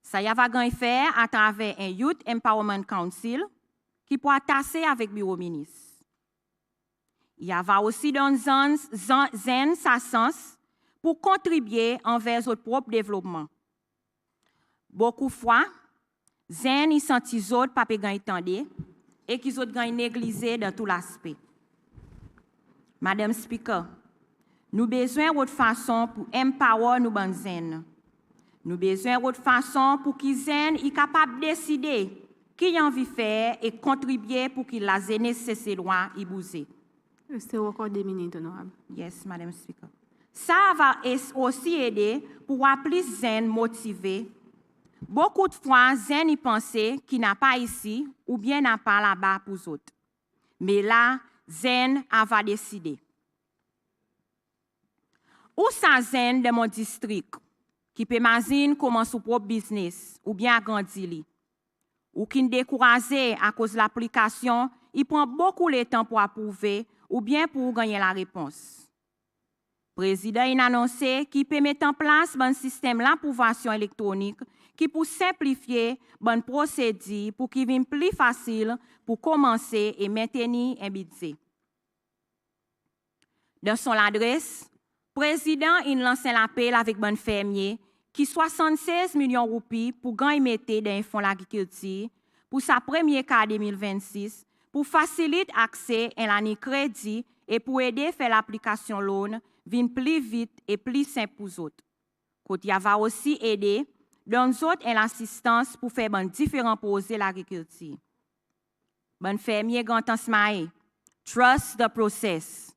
Ça y va faire à travers un Youth Empowerment Council qui pourra tasser avec le bureau ministre. Il y va aussi dans zen sa sens pour contribuer envers notre propre développement. Beaucoup de fois, zen y sentit autres pas entendre et qu'ils ont négligé dans tout l'aspect. Madame Speaker, nous avons besoin d'autre façon pour empower nos bonnes zen. Nous avons besoin d'autre façon pour qu'ils zen soient capables de décider qui a envie de faire et contribuer pour que la jeunesse cesse loin et bouger.
Restez encore 2 minutes, honorable.
Yes, Madame Speaker. Ça va aussi aider pour plus zen motivés. Beaucoup de fois, zen y penser qui n'a pas ici ou bien n'a pas là-bas pour les autres. Mais là, zen va décider. Ou ça zen de mon district qui peut imaginer comment son propre business ou bien agrandir. Ou qui est découragé à cause de l'application, il prend beaucoup de temps pour approuver ou bien pour gagner la réponse. Le président a annoncé qu'il peut mettre en place un système d'approbation électronique qui peut simplifier une procédure pour qu'il soit plus facile pour commencer et maintenir un budget. Dans son adresse, le président il lance l'appel avec bon fermier qui 76 millions de roupies pour gagner dans un fonds l'agriculture pour sa première cas 2026 pour faciliter l'accès à l'année crédit et pour aider à faire l'application loan vient plus vite et plus simple pour les autres. Côté va aussi aider dans autres l'assistance pour faire différents projets l'agriculture. Bon fermier gantan smae, trust the process.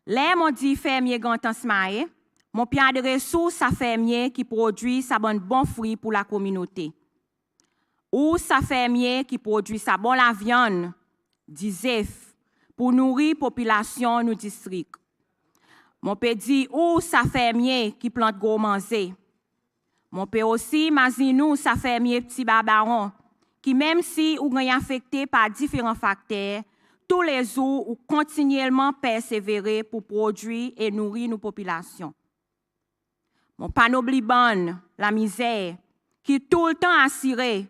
Les mon dit fermier gantan smae, mon pied de ressources à fermier qui produit sa bon fruit pour la communauté. Ou sa fermier qui produit sa bonne la viande, disef, pour nourrir population nous district. Mon peut dit ou sa fermier qui plante gros manger. Mon peut aussi imaginer sa fermier petit babaron qui même si ou est affecté par différents facteurs, tous les jours ou continuellement persévérer pour produire et nourrir nos populations. Mon panobli bonne, la misère, qui tout le temps assuré,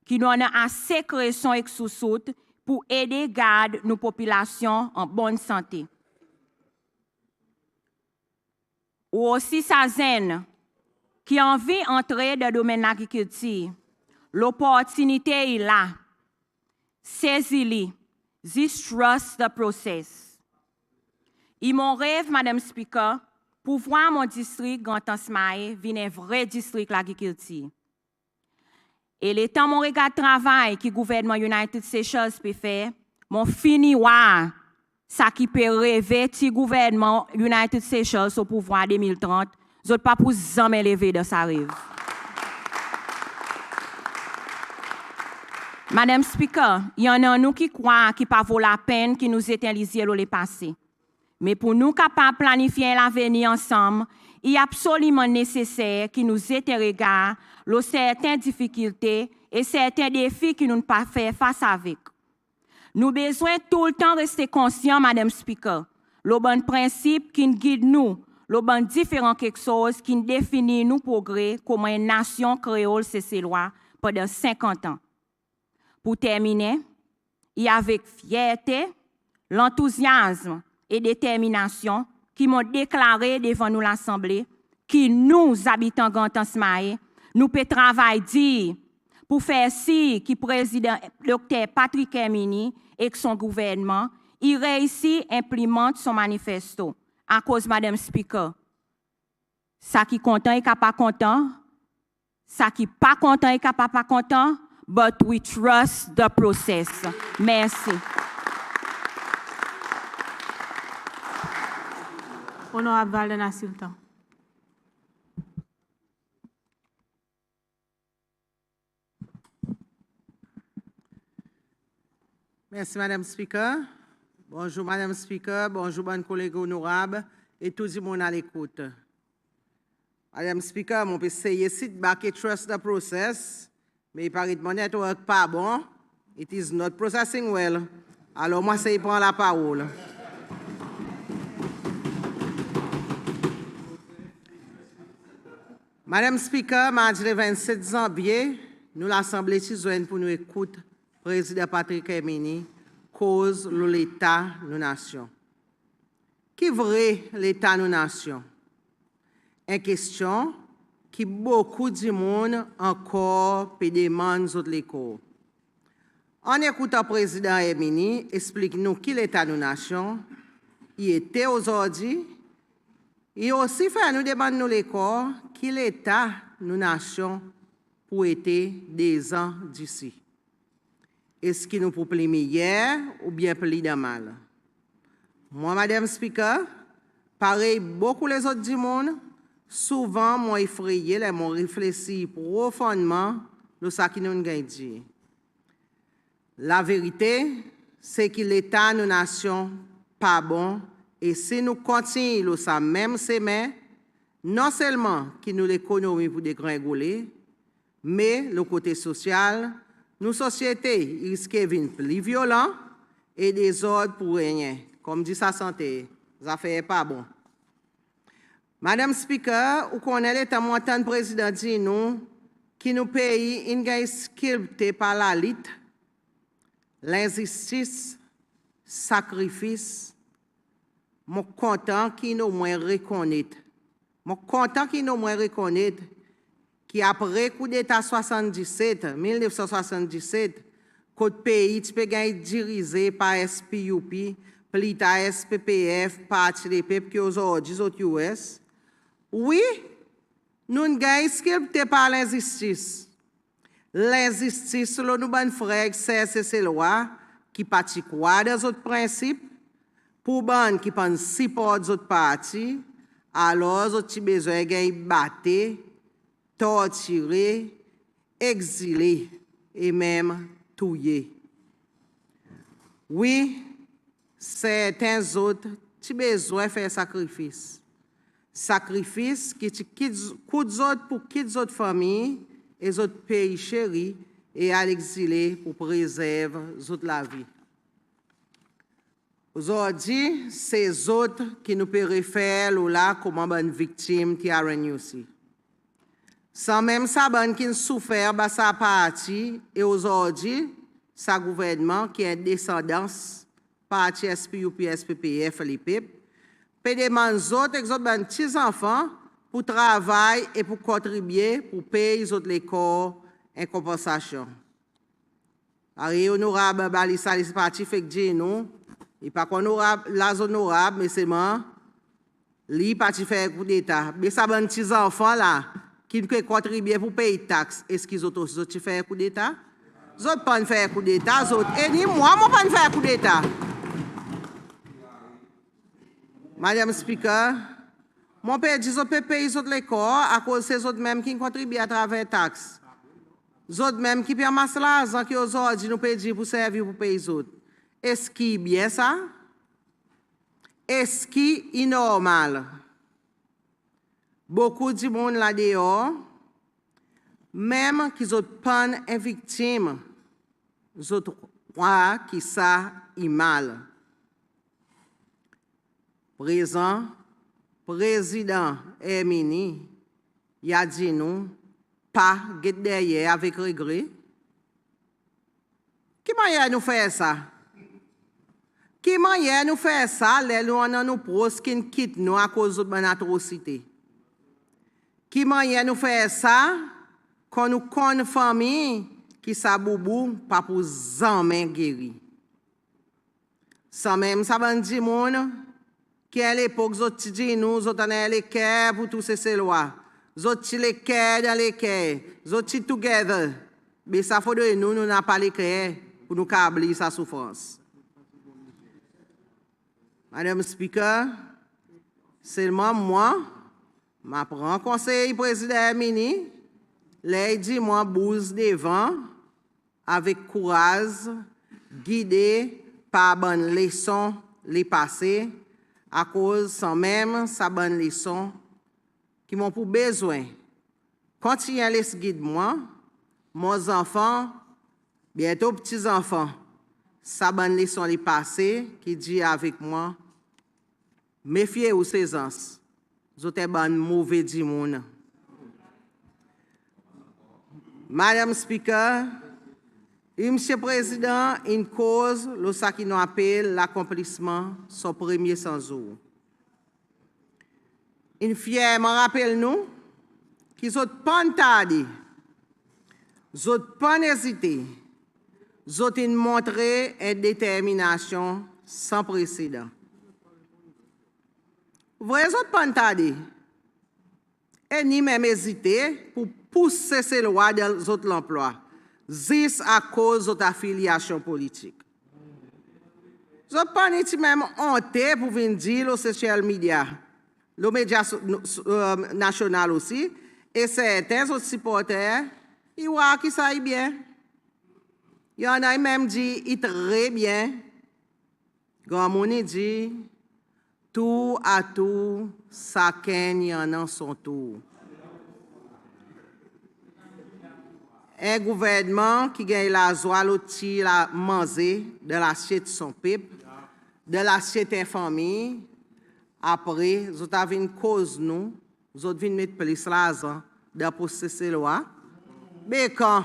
qui nous a assez création et sous-soute pour aider à garder nos populations en bonne santé. Ou aussi sa zen, qui a envie d'entrer dans le domaine de l'agriculture. L'opportunité est là. Saisis-le. This trust the process. Et mon rêve, Madame Speaker, pour voir mon district Gantan-Smae venir un vrai district l'agriculture. Et le temps mon regard de travail que le gouvernement United Seychelles peut faire, mon fini voir ça qui peut rêver si le gouvernement United Seychelles au pouvoir en 2030, je ne pas pour jamais lever de sa rêve. Madame Speaker, il y en a nous qui croient qu'il ne vaut la peine que nous étions lisiers le passé. Mais pour nous capables de planifier l'avenir ensemble, il est absolument nécessaire que nous étions regard sur certaines difficultés et certains défis que nous ne pouvons pas faire face avec. Nous avons besoin tout le temps de rester conscients, Madame Speaker, le bon principe qui nous guide nous, le bon différent quelque chose qui définit nos progrès comme une nation créole cécéloise pendant 50 ans. Pour terminer, et avec fierté, l'enthousiasme et détermination qui m'ont déclaré devant nous l'Assemblée, qui nous, habitants Gantan-Smae, nous peut travailler pour faire si que le président Dr. Patrick Hermini et son gouvernement, il réussit à implémenter son manifesto à cause de Madame Speaker. Ça qui est content et qui n'est pas content, ça qui n'est pas content et qui n'est pas content, but we trust the process. Merci.
Honorable Valdena Sultan.
Merci, Madame Speaker. Bonjour, Madame Speaker. Bonjour, bonnes collègues honorables et tout le monde à l'écoute. Madame Speaker, mon PC essaie de back trust the process, mais il paraît que mon network pas bon. It is not processing well. Alors, moi, c'est prendre la parole. Madame Speaker, mardi le 27 janvier, nous l'Assemblée citoyenne pour nous écouter président Patrick Hermini, cause l'État nous nation. Qui vrai l'État nous nation? Une question qui beaucoup de monde encore peut demander aux l'écho. En écoutant le président Hermini, explique-nous qui l'État nous nation. Il était aujourd'hui. Il aussi fait nous demander nous l'écho qui l'État nous nation pour être des ans d'ici. Est-ce qu'il nous peut plus meilleur ou bien plus de mal? Moi, Madame Speaker, pareil beaucoup les autres du monde, souvent moi effrayé, les m'ont réfléchi profondément de ce qui nous a dit. La vérité, c'est que l'État de nos nations pas bon et si nous continuons ça même semaine, non seulement que nous l'économie pour dégringoler, mais le côté social, nos sociétés risquent d'être plus violentes et des ordres pour rien. Comme dit sa santé, ça fait pas bon. Madame Speaker, vous connaissez l'État montant président dit nous qui nous pays une sculpté par la lutte, l'injustice, sacrifice, je suis content qu'il nous reconnaisse. Je suis content qu'il nous reconnaisse qu'après le coup d'État 1977, le pays est dirigé par SPUP, plita SPPF, Parti des peuples qui aujourd'hui sont aux US. Oui, nous avons sculpté par l'injustice. L'injustice, nous avons frères, c'est loi qui partit quoi des autres principes, pour les qui pensent si pour les autres partis, alors nous avons besoin de battre, torturer, exiler et même tuer. Oui, certains autres ont besoin de faire sacrifice. Sacrifice qui coûte pour quitter les autres familles et les autres pays chéris et à l'exilé pour préserver la vie. Aujourd'hui, c'est les autres qui nous préfèrent là comme une victime qui a aussi. Sans même ça, qui souffert de sa partie, et aujourd'hui, sa gouvernement qui est descendance, parti SPUP, SPPF, les PIP, paie des autres, les petits enfants pour travailler et pour contribuer pour payer les autres l'école en compensation. Alors, honorable Balissa, les partis fait que nous, il n'est pas honorable, la honorable, mais c'est moi, lui, parti fait un coup d'État. Mais ça, les petits enfants là, qui contribuent pour payer les taxes, est-ce qu'ils ont aussi fait un coup d'État? Ils n'ont pas fait un coup d'État, et ni moi, je n'ai pas fait un coup d'État. Madame Speaker, mon père dit que payer les autres l'école à cause de ces autres mêmes qui contribuent à travers les taxes. Les autres mêmes qui permettent l'argent qui aujourd'hui nous payent pour servir pour payer les autres. Est-ce qu'il est bien ça? Est-ce qu'il est normal? Beaucoup de monde là-dehors, même qu'ils ont pas une victime, ils ont croient que ça est mal. Président Hermini, il a dit nous, pas derrière avec regret. Qui manière nous faire ça? Qui manière nous faire ça, les lois nous pros qui quittent nous à cause de l'atrocité? Qui manière nous faire ça, quand nous connaissons une famille qui sa boubou, pas pour jamais guérir? Sans même ça, ben dit monde, qui à l'époque, nous nous avons les cœurs pour tous ces lois. Nous avons les cœurs dans les cœurs. Nous avons together. Mais ça faut de nous n'avons pas les cœurs pour nous câbler sa souffrance. Madame Speaker, seulement moi, je prends conseil président Hermini, les dit moi bouse devant, avec courage, guidé par bonne leçon les passés, à cause sans même sa bonne leçon qui m'ont pour besoin. Continuez à laisser guider moi, mes enfants, bientôt petits-enfants, sa bonne leçon les passés qui dit avec moi, méfiez-vous ces ans, vous êtes bon mauvais du monde. Madame Speaker, Monsieur le Président, une cause, ce qui nous appelle l'accomplissement, son premier 100 jours. Une fièrement rappelle-nous qu'ils n'ont pas tardé, ils n'ont pas hésité, ils ont montré une détermination sans précédent. Vous voyez, ils n'ont pas tardé, et ni même hésité pour pousser ces lois dans l'emploi. Juste à cause de ta affiliation politique. Je n'ai pas même honte pour venir dire aux social media, les médias nationaux aussi, et certains autres supporters, ils voient que ça est bien. Il y en a même dit, il très bien. Comme on dit, tout à tout, chacun y en a son tour. Un gouvernement qui gagne la joie, l'outil, la manger de l'assiette de son peuple, de l'assiette de la famille. Après, vous avez une cause, nous avez mettre plus l'argent dans processer la loi. Mais quand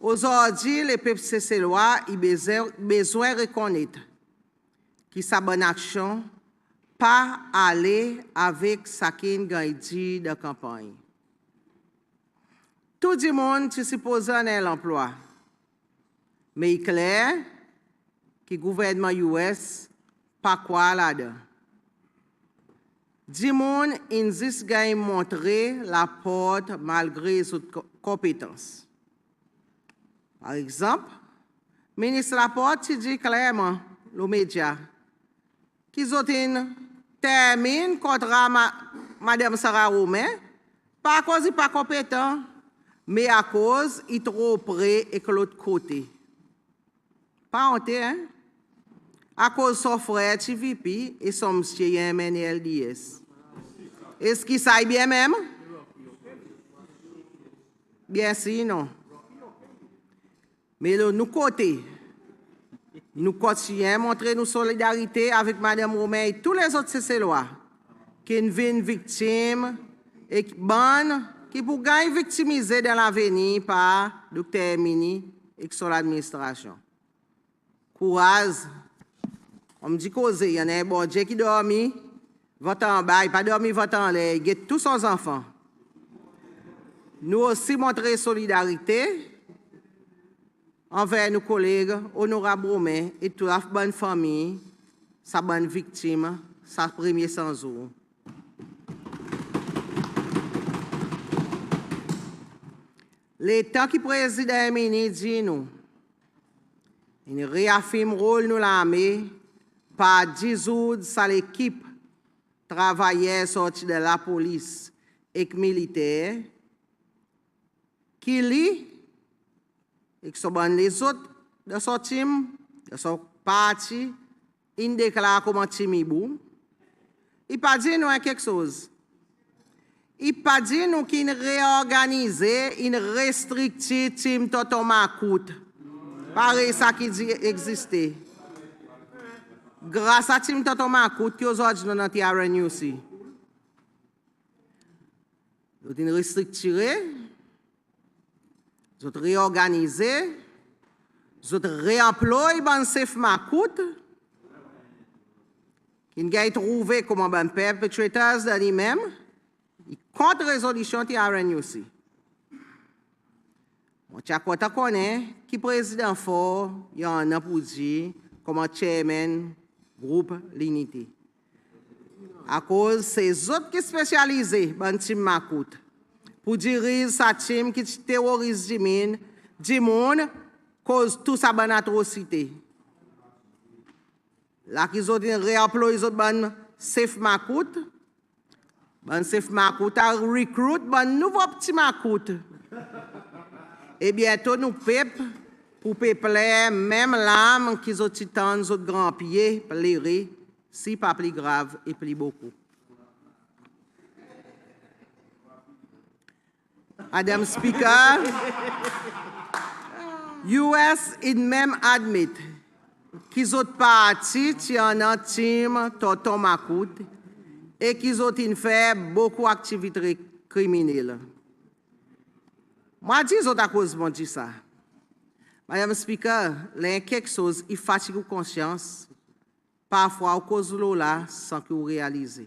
aujourd'hui, les peuples cessent la loi, ils ont besoin de reconnaître qui sa bonne action, pas aller avec sa qui dit de campagne. Tout le monde qui suppose en l'emploi. Mais il est clair que le gouvernement US pas quoi là-dedans. Du monde insiste à montrer la porte malgré ses compétences. Par exemple, le ministre Laporte dit clairement aux médias qu'ils ont terminé contre Mme Sarah Romain, pas à cause de pas compétent, mais à cause il est trop près et que l'autre côté. Pas honte, hein? À cause de son frère TVP et son monsieur Yemen et LDS. Est-ce qu'il sait bien même? Bien sûr, non. Mais nous côté, nous continuons à montrer nos solidarité avec Mme Romain et tous les autres CCLOA qui viennent victimes et qui pour gagner victimisés dans l'avenir par Dr. Mini et son administration. Courage. On me dit qu'il y en a un bon Dieu qui dormit, vote en bas, il pas dormi, vote en l'air, il guette tous ses enfants. Nous aussi montrer solidarité envers nos collègues, honorables Romain et toute la bonne famille, sa bonne victime, sa première sans jour. L'État qui préside à Mini dit nous, il réaffirme le rôle de l'armée par dissoudre sa l'équipe travailleurs sortis de la police et militaire qui lit et qui sont les autres de son team, de son parti, ils déclarent comme un timibou. Il pas dit nous quelque chose. Il pas dit nous qu'il réorganise, une restrictive team Toto Makout. Pareil ça qui dit exister. Grâce à Tim Toto Makout qui aujourd'hui dans notre TRN aussi. Nous avons restructuré, nous avons réorganisé, nous avons réemployé le Safe Makout, qui a trouvé comme un perpetrators de lui-même, contre résolution TRN aussi. On connaît qui président fort, il y en a pour dire, comme un chairman groupe l'unité. À cause de ces autres qui sont spécialisés dans le team Makout, pour diriger sa team qui terrorise du monde, cause toute sa bonne atrocité. Là, qu'ils ont réemployé les autres Safe Makout, Safe Makout a recruté un nouveau petit Makout. Et bientôt, nous peuple pour peupler même l'âme qu'ils ont tant de autres grands pieds, pleurer, si pas plus grave et plus beaucoup. Madam Speaker, US il même admet qu'ils ont parti en un team Toto Makout et qu'ils ont fait beaucoup d'activités criminelles. Moi, je dis à cause de ça. Madame Speaker, il y a quelque chose qui fatigue la conscience, parfois à cause de l'eau sans que vous réalisez.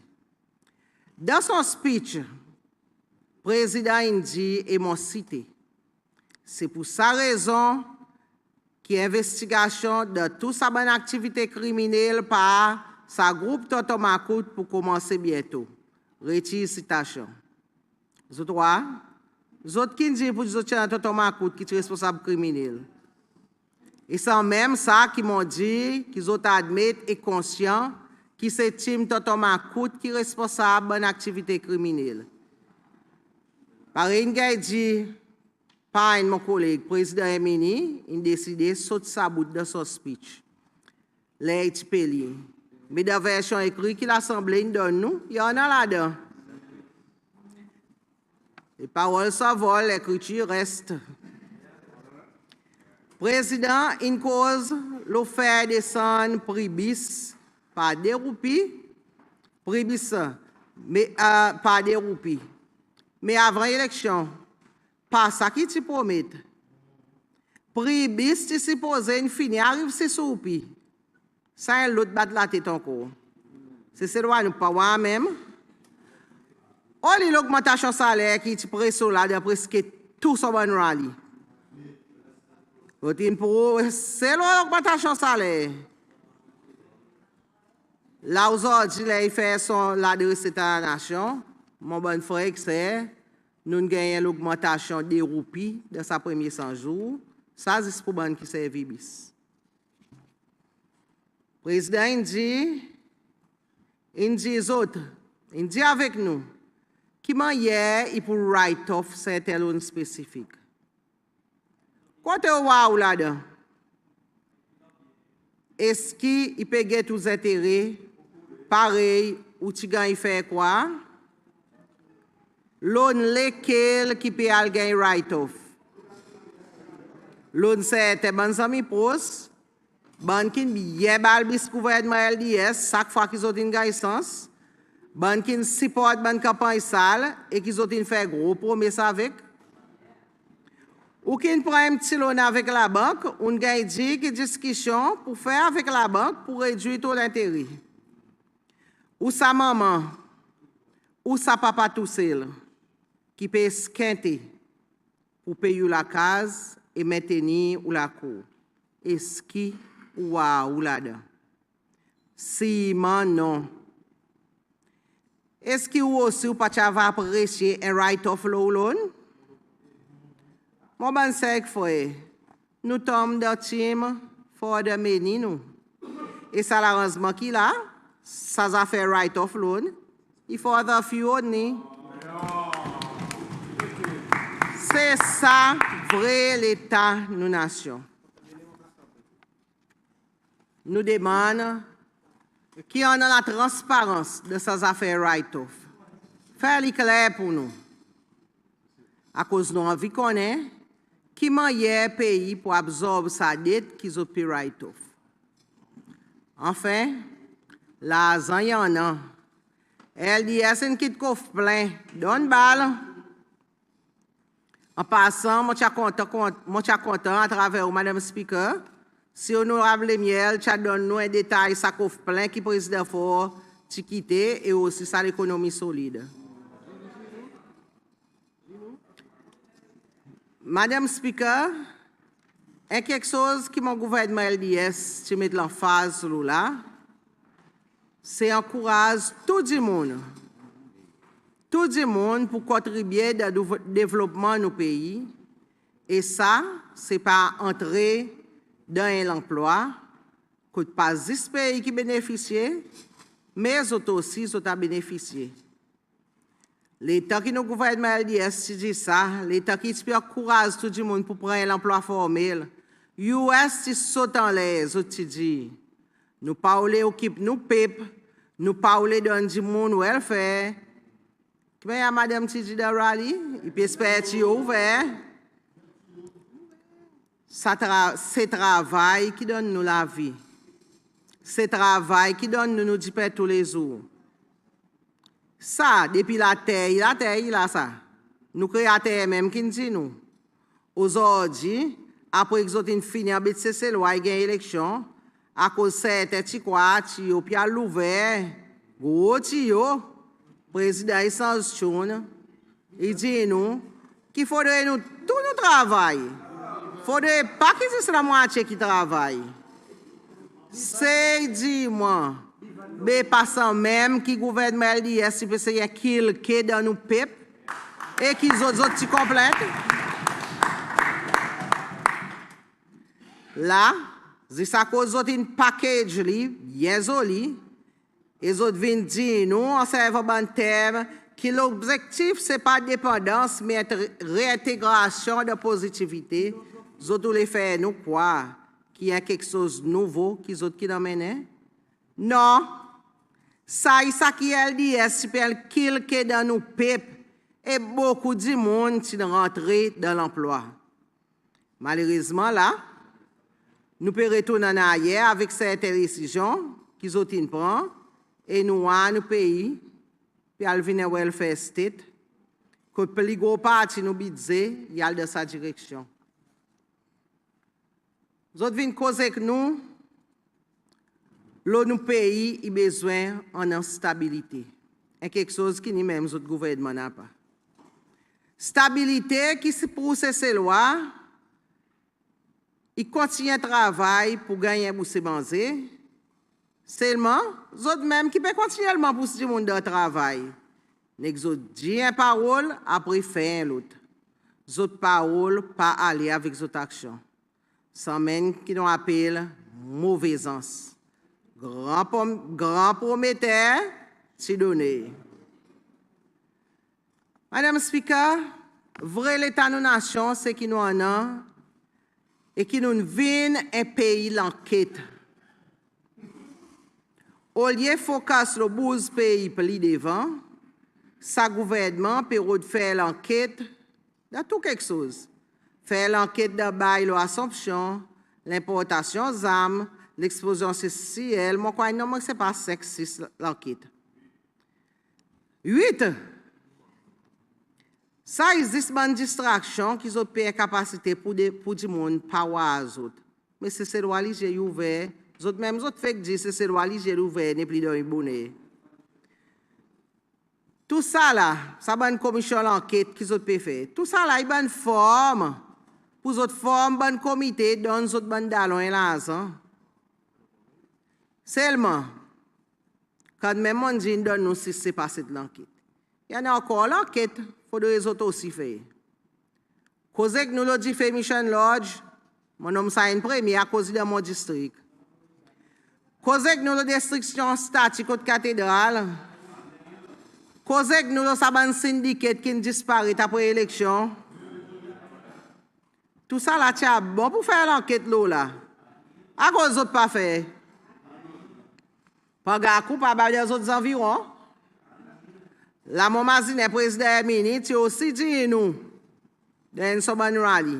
Dans son speech, le président Indi et mon cité. C'est pour sa raison qu'il y a une investigation de toute sa bonne activité criminelle par sa groupe Toto Makout pour commencer bientôt. Retire citation. Vous autres qui disent pour les autres Toto Makout qui sont responsables criminels. Et c'est même ça qui m'ont dit qu'ils ont admis et conscients que c'est Tim Toto Makout qui est responsable de l'activité criminelle. Par exemple, dit, par mon collègue, président Emini, il a décidé de sauter sa bout de son speech. Les Peli. Mais dans la version écrite que l'Assemblée donne nous, il y en a là-dedans. Les paroles s'envolent, l'écriture reste. Président, une cause, l'offert descend prix par des roupies, mais par des roupies. Mais avant l'élection, pas ça qui te promet. Prix bis, tu supposes, une fini, arrive, c'est soupi. Ça, l'autre bat la tête encore. C'est ce droit, nous pas même. On lit l'augmentation salaire qui est pression là de presque tout son bon rallye. C'est l'augmentation salaire. Là aujourd'hui, il fait son l'adresse à la nation. Mon bon frère, c'est nous gagnons l'augmentation des roupies de sa première 100 jours. Ça, c'est pour les qui servent bis. Le président il dit aux autres, il dit avec nous, qui hier il pour write-off certaines loans spécifiques. Quand tu vois là-dedans, est-ce qu'il peut gagner tous les intérêts pareil ou tu gagnes faire quoi? Loan lesquels qui peut gagner write-off? Loan c'est bon ami pros, bon qui bien balbis gouvernement LDS chaque fois qu'ils ont une gagnance, bon qui support bonne campagne sale et qu'ils ont fait gros promesses avec. Ou qui prend un petit loan avec la banque, on gagne une discussion pour faire avec la banque pour réduire taux d'intérêt. Ou sa maman, ou sa papa tout seul, qui peut esquinter pour payer la case et maintenir ou la cour. Est-ce qui ou là-dedans? Si non. Est-ce que vous aussi pas apprécier un write-off loan? Mon bon sec frère, nous sommes dans le team for the many nous. Et ça l'arrangement qu'il a, ça a fait write-off loan, il faut the few only. C'est ça, vrai l'État, nous nation. Nous demandons qu'il y en a la transparence de ces affaires write-off. Faire-le clair pour nous. À cause de nous envie qu'on est, qui m'a pays pour absorber sa dette qu'ils ont pu write-off. Enfin, l'argent y en a. Elle dit, c'est une petite coffre plein, donne balle. En passant, je suis content à travers Madame Speaker. Si honorable Miel, tu donne nous un détail, ça coffre plein qui président fort, tu quitter et aussi ça l'économie solide. Madame Speaker, il y a quelque chose qui mon gouvernement LDS, tu mets l'emphase sur là, c'est encourager tout le monde pour contribuer au développement de nos pays. Et ça, ce n'est pas entrer dans l'emploi, que pas juste pays qui bénéficient, mais aussi ils ont bénéficié. L'État qui nous gouverne LDS dit ça, l'État qui encourage tout le monde pour prendre l'emploi formel. US saute en l'air, tu dis. Nous parlons d'équipe, nous PEP, nous parlons d'un du monde welfare. Mais à Madame Tidi de Rally, il peut espérer que tu es ouvert. C'est travail qui donne nous la vie. C'est travail qui donne nous du pain tous les jours. Ça, depuis la terre, là, ça. Nous créateurs même qui nous dit nous. Aujourd'hui, après qu'ils ont fini en BTC, loi, il y a une élection. À cause de certains quoi, tio, puis à l'ouvert, gros tio, président Essence Choun, il dit nous qu'il faudrait nous tout nous travailler. Il ne faudrait pas que ce soit la moitié qui travaille. C'est dis-moi. Mais passant même qui gouverne LDS, si c'est y a qui dans nos pep et qui autres qui complètent. Là, c'est ça cause une package bien joli. Les autres viennent dire nous en servant un terme que l'objectif c'est pas dépendance mais réintégration de positivité. Les autres les faire nous croire qu'il y a quelque chose de nouveau qu'ils autres qui l'emmènent. Non. Ça qui est LDS, c'est qu'il dans nos pep et beaucoup de monde qui rentrent dans l'emploi. Malheureusement, là, nous pouvons retourner en arrière avec certaines décisions qu'ils ont prises et nous, à nos pays, puis à venir welfare state, que le plus gros parti nous budget, il y a dans sa direction. Nous autres venons causer avec nous Nos pays a besoin en stabilité. C'est quelque chose qui ni même notre gouvernement n'a pas. Stabilité qui se pour ces lois, il continue à travailler pour gagner pour se banzer. Seulement, autres même qui peuvent continuellement pousser le monde de travail. Nous autres disent une parole, après faire l'autre. Autres paroles, pas aller avec autres actions. Sans même qui nous appelle mauvaisance. Grand prometteur, c'est donné. Madame Speaker, vrai l'État de nation, c'est qui nous en a et qui nous vient un pays l'enquête. Au lieu de focus sur le 12 pays plus devant, sa gouvernement peut faire l'enquête de tout quelque chose. Faire l'enquête de bail l'Assomption, l'importation d'armes, l'explosion sexuelle. Moi, quoi, non, ce n'est pas sexiste l'enquête. 8. Ça existe une distraction qui ont une capacité pour du monde par aux autres. Mais c'est ce droit qui est ouvert. Les autres même autres fait dire c'est ce droit qui est ouvert n'est plus dans une bonne. Tout ça là, ça va une commission d'enquête qui ont pu faire. Tout ça là, il y a une forme. Pour les autres formes, un comité dans les autres bandes d'allons et l'argent. Seulement, quand même on dit donne nous si c'est passé de l'enquête. Il y en a encore l'enquête, il faut que les autres aussi faire. Cause que nous l'avons dit fait Mission Lodge, mon homme ça une première à cause de mon district. Cause que nous l'avons destruction statique de cathédrale. Cause que nous l'avons un syndicat qui disparaît après l'élection. Tout ça là, c'est bon pour faire l'enquête là. À cause d'autres pas faire. Pas de coupable des autres environs. La Momazine est président Mini, tu aussi dit nous, dans ce bon rallye.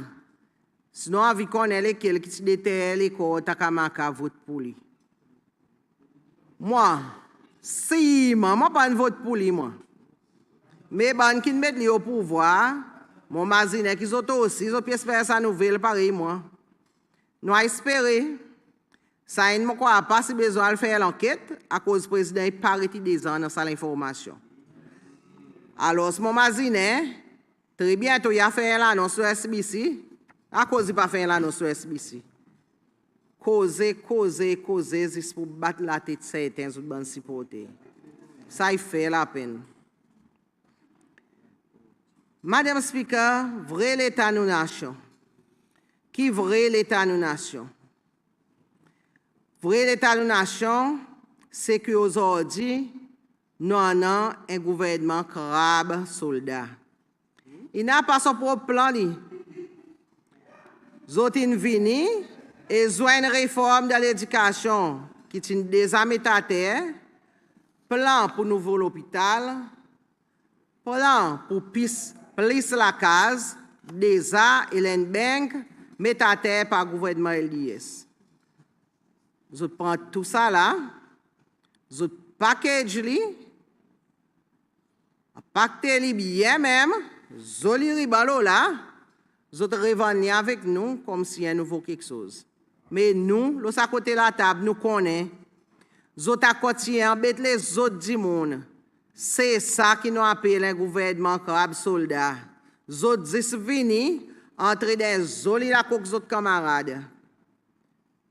Sinon, on vit qu'on est lesquels qui déterre les corps, takamaka vote pour lui. Moi, si, moi, pas un vote pour lui, moi. Mais ban qui met lui au pouvoir, Momazine qui sont aussi, ils ont espéré sa nouvelle, pareil, moi. Nous espérons. Ça ne croit pas si besoin de faire l'enquête à cause du président est parti des ans dans sa information. Alors, ce moment très bientôt, il a fait l'annonce sur SBC. À cause il n'a pas fait l'annonce sur SBC. Causer, c'est pour battre la tête certains autres bandes supporter. Ça, il fait la peine. Madame Speaker, vrai l'État de nation. Qui vrai l'État de nation? Vrai l'État de nation, c'est qu'aujourd'hui, nous avons un gouvernement crabe soldat. Il n'a pas son propre plan. Ils ont venu et ils ont une réforme de l'éducation qui est une désamétateur, plan pour nouveau l'hôpital, plan pour plus la case, déjà, et l'enbank, métateur par le gouvernement LDS. Je prends tout ça là, je package li, pacte li bien même, je li ribalo là, je revends avec nous comme si y a nouveau quelque chose. Mais nous, l'autre à côté de la table, nous connaissons, je à côté embête les autres du monde. C'est ça qui nous appelle un gouvernement crabe soldat. Je dis vini, entre des zoli la coque autres camarades.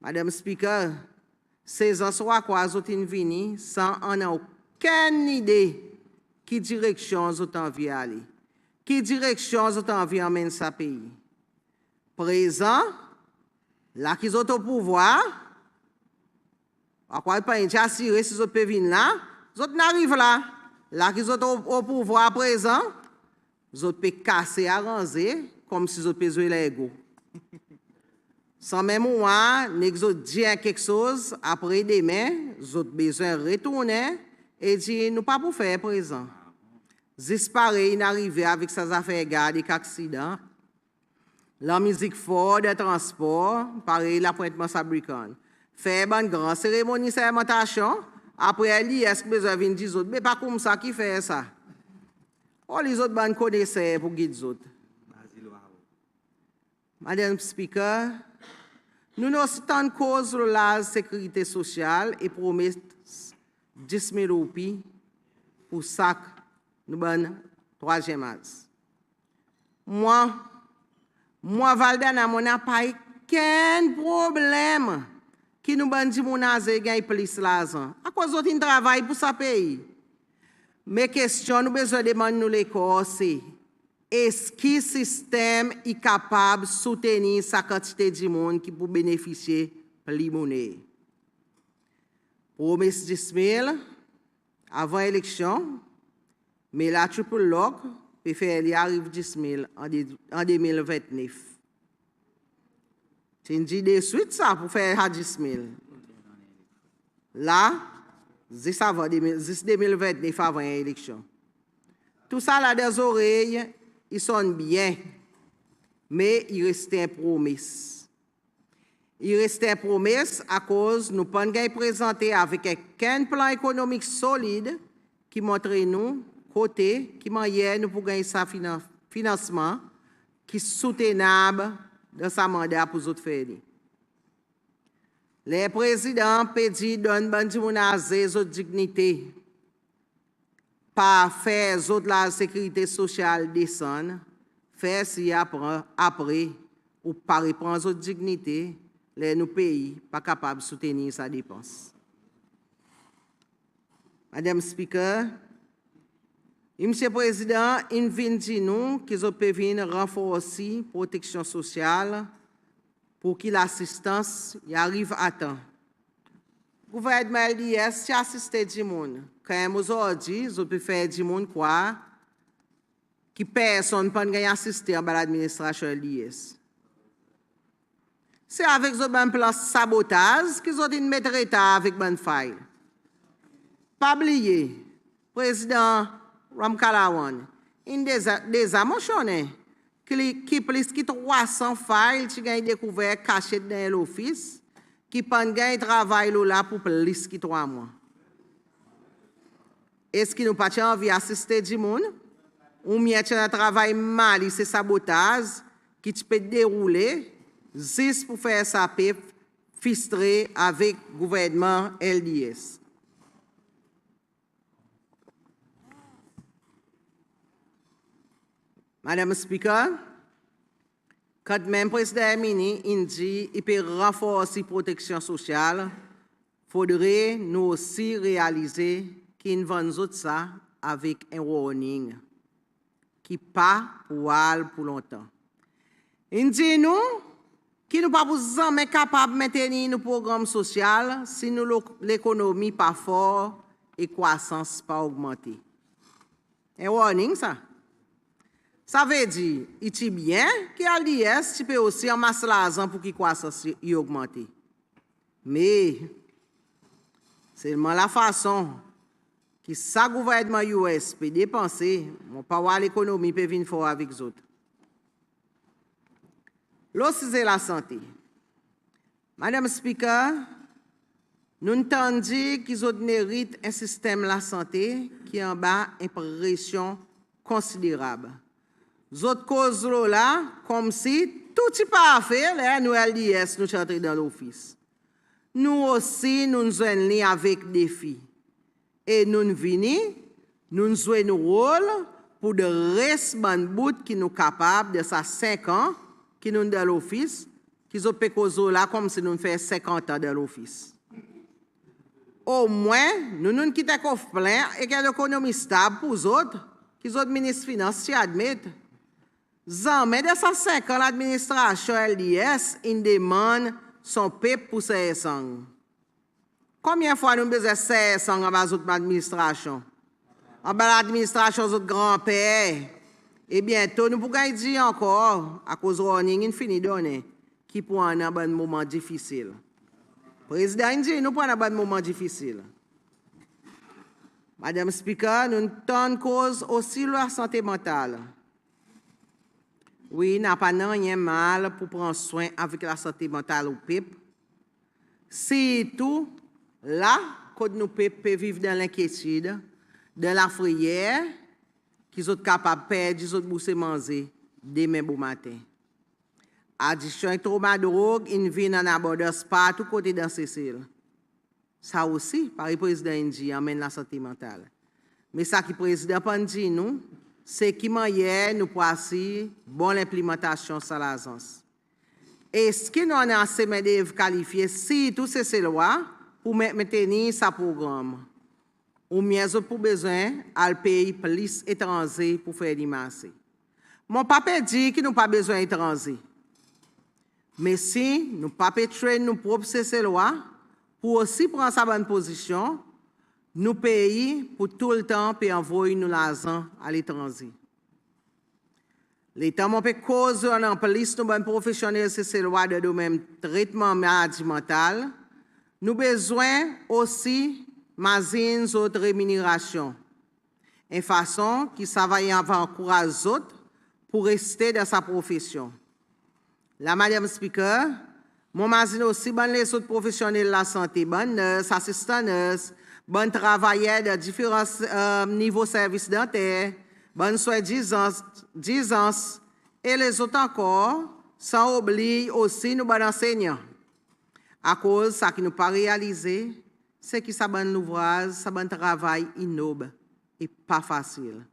Madame Speaker, ces gens sont à quoi ils ont venu sans en aucune idée qui direction ils ont envie d'aller, qui direction ils ont envie d'emmener ce pays. Présent, là qu'ils ont au pouvoir, à quoi ils peuvent assurer si ils peuvent venir là, ils n'arrivent là. Là qu'ils ont au pouvoir présent, ils peuvent casser, arranger, comme si ils peuvent jouer l'ego. Sans même moi, nous dire quelque chose, après demain, nous avons besoin de retourner et dire nous pas pour faire présent. C'est pareil, n'arriver avec ces affaires gardes et accidents. La musique forte de transport, pareil, l'appointement sabrican. Faire une grande cérémonie de sermentation, après l'IS, besoin de dire autres, mais pas comme ça qui fait ça. Oh, les autres bandes connaissent pour guider les autres. Madame Speaker, Nous avons aussi tant de causes sur la sécurité sociale et promis 10 000 roupies pour chaque nous bonne troisième âge. Moi, Valdana, mon n'a pas aucun problème qui nous bandi mon âge gagne plus l'argent. À cause de travail pour sa pays. Mais question nous besoin de demander nous l'école c'est est-ce que le système est capable de soutenir sa quantité de monde qui peut bénéficier de la monnaie? Promis 10 000 avant l'élection, mais la triple lock peut faire arrive 10 000 en 2029. C'est une idée de suite ça pour faire à 10 000. Là, c'est 2029 avant l'élection. Tout ça là des oreilles, ils sonnent bien, mais il restait une promesse. Il restait une promesse à cause nous pas présenté avec un plan économique solide qui montre nous côté qui moyen nous pour gagner sa financement qui est soutenable dans sa mandat pour les autres faire. Les présidents pédit donne bandi les autres dignité pas faire les autres la sécurité sociale descendre faire si après ou pas reprendre les autres dignité les nous pays pas capable de soutenir sa dépense. Madame Speaker, Monsieur le Président, il vient de nous qu'ils peuvent renforcer la protection sociale pour que l'assistance arrive à temps. Le gouvernement LDS a assisté du monde. Quand aujourd'hui, ils peuvent faire du monde quoi que personne ne peut assister à l'administration LDS. C'est avec ce plan sabotage qu'ils ont mis l'État avec bonne faille. Pas oublier, Président Ramkalawan, il des émotionné qui plus que 300 failles qui ont découvert cachées dans l'office, qui pendant travail là pour plus que 3 mois. Est-ce que nous pas envie d'assister du monde? Ou bien un travail mal, c'est sabotage qui peut dérouler juste pour faire ça fistré avec le gouvernement LDS. Madame Speaker, quand même le président Mini dit qu'il peut renforcer la protection sociale, il faudrait nous aussi réaliser qu'il va nous ça avec un warning qui pas pour longtemps. Il dit nous qui nous pas jamais capable de maintenir nos programmes sociaux si l'économie pas fort et la croissance pas augmentée. Un warning ça. Ça veut dire, il est bien que l'LDS peut aussi amasser l'argent pour que la croissance augmente. Mais, seulement la façon que le gouvernement US peut dépenser, mon pouvoir l'économie peut venir fort avec les autres. L'autre, c'est la santé. Madame Speaker, nous entendons qu'ils méritent un système de la santé qui est en bas une pression considérable. Les autres causes là, comme si tout est parfait, là, nous LDS, nous sommes dans l'office. Nous aussi, nous nous joignons avec des défis. Et nous venons, nous jouons nos rôles pour de reste de bout qui nous capables de ça 5 ans, qui nous dans l'office, qui sont causes là comme si nous faisons 50 ans dans l'office. Au moins, nous nous quittons coffre plein et qu'il y a une économie stable pour les autres, qui sont ministres financiers admettent. Mais de 5 ans, l'administration LDS demande son peuple pour ses sangs. Combien de fois nous besoin de ses sangs en bas de l'administration? En bas de l'administration de notre grand-père. Et bientôt, nous pourrons dire encore, à cause de warning infini donné, qui prend un bon moment difficile. Le président dit, nous prenons un bon moment difficile. Madame Speaker, nous tenons cause aussi de la santé mentale. Oui, n'a pas rien mal pour prendre soin avec la santé mentale au peuple. C'est tout là que nous pouvons vivre dans l'inquiétude, dans la frayeur, qu'ils sont capables de perdre, qu'ils sont bourser manger demain bon matin. Addiction et trauma drogue, une vie en abondance partout côté dans Cécile. Ça aussi, par le président Indy, amène la santé mentale. Mais ça qui le président Pandi nous, c'est qui manière nous passer bonne implémentation sans l'agence. Est-ce que nous avons assez de qualifiés si tout ces lois pour maintenir sa programme? Ou bien pour besoin à payer plus étrangers pour faire des masses. Mon papa dit que nous n'avons pas besoin d'étrangers. Mais si nous ne pouvons pas traiter nos propres ces lois, pour aussi prendre sa bonne position, nous payons pour tout le temps et envoyer nous l'argent à l'étranger. L'État m'a fait cause en plus nos bonnes professionnels ces lois de domaine traitement maladie mentale. Nous avons besoin aussi de autres rémunérations. Une façon qui ça va encourager les autres pour rester dans sa profession. La Madame Speaker, mon mazine aussi, bon les autres professionnels de la santé, bonnes nurses, assistants nurses, bonnes travailleurs de différents niveaux de services dentaires, bonnes soins d'isance, et les autres encore, sans oublier aussi nos bons enseignants. À cause de ça qui nous pas réalisé, c'est que ça bon ouvrage, ça bon travail innoble et pas facile.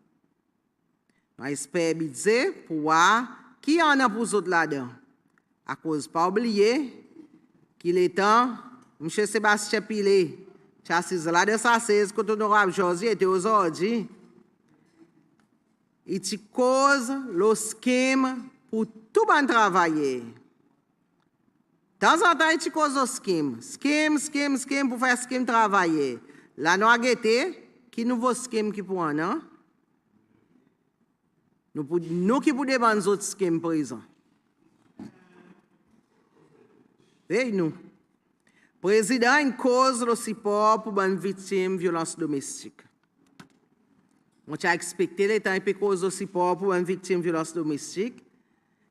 J'espère bien pour voir qui en a pour les autres là-dedans. À cause pas oublier qu'il est temps, M. Sébastien Pilé, qui assise là de sa 16, quand honorable Josie était aujourd'hui, il cause le schème pour tout bon travailler. De temps en temps, il cause le schème pour faire schème travailler. La nous avons qui nouveau schème qui pour non? Nous qui pour demander les autres schèmes présents. Et nous, président, une cause le support pour les victimes de violences domestiques. On a expecté l'État et cause le support pour les victimes de violences domestiques,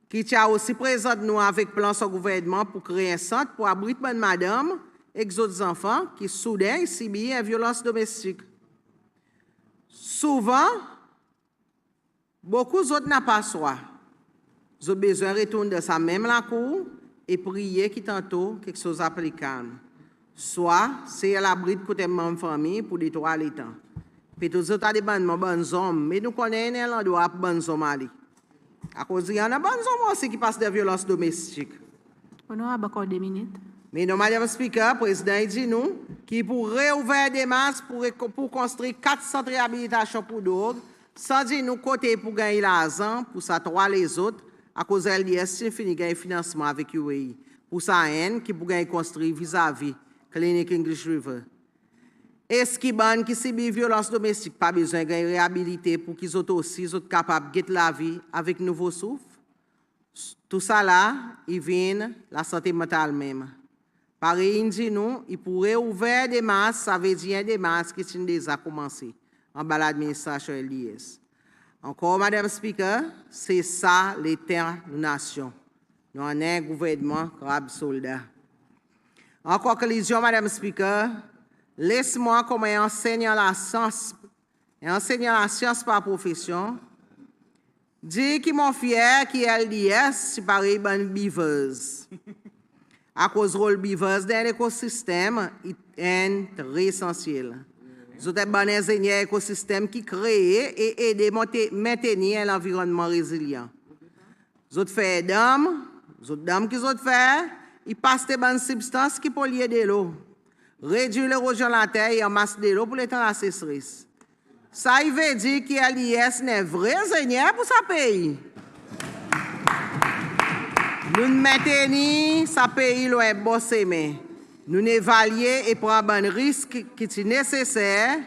qui a aussi présent nous avec plan sur gouvernement pour créer un centre pour abriter madame et les autres enfants qui soudain subissent une violence domestique. Souvent, beaucoup d'autres n'ont pas soin. Ils ont besoin de retourner dans sa même la cour et prier qui tantôt quelque chose applicable. Soit c'est à l'abri de côté de ma famille pour détruire l'État. Puis tous les autres des bons hommes, mais nous connaissons l'endroit pour bons hommes aller. À cause il y en a bons hommes aussi qui passent des violences domestiques.
Honorable, encore 2 minutes.
Mais nous, Madame Speaker, le président dit nous qui pour réouvrir des masses pour construire 4 centres de réhabilitation pour d'autres, sans dire nous côté pour gagner l'argent, pour ça trois les autres, à cause de l'LDS, c'est fini gagner financement avec UAE. Pour ça, qui pour gagner construire vis-à-vis Clinic English River. Est-ce qui subit violence domestique pas besoin de gagner réhabilité pour qu'ils soient aussi capables de la vie avec nouveau souffle? Tout ça là, il vient la santé mentale même. Pareil, il dit nous, il pourrait ouvrir des masses, ça veut dire des masses qui sont déjà commencé en bas de l'administration LDS. Encore, Madame Speaker, c'est ça l'état de la nation. Nous avons un gouvernement crabe soldat. En conclusion, Madame Speaker, laisse-moi comme enseignant la science par profession, dire qu'ils m'ont fier qui LDS, c'est pareil, bonne biveuse. À cause du rôle biveuse dans l'écosystème, est très essentiel. Vous êtes un bon ingénieur écosystème qui crée et aide à maintenir l'environnement résilient. Vous êtes fait dames qui ont fait, ils passent des bonnes substances qui polluent de l'eau. Réduire l'érosion de la terre et en masse de l'eau pour les temps de la sécheresse. Ça il veut dire que l'IS n'est vrai ingénieur pour sa pays. Nous maintenons sa pays loin de bosser, mais nous évaluons et prenons un risque qui est nécessaire.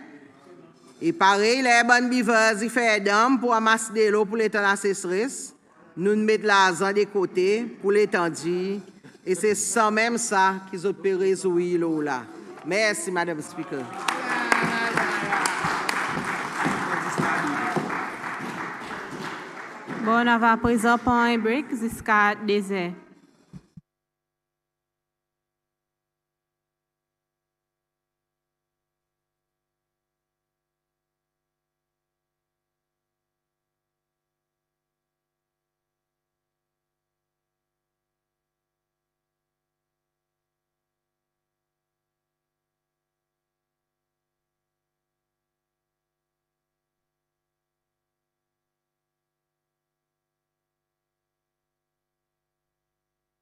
Et pareil, les bonnes biveuses, ils font d'hommes pour amasser de l'eau pour les temps de la sécheresse. Nous mettons l'argent de côté pour l'étendue. Et c'est sans même ça qu'ils ont pu résoudre l'eau là. Merci, Madame Speaker.
Bon, on va à présent prendre un break jusqu'à 2 heures.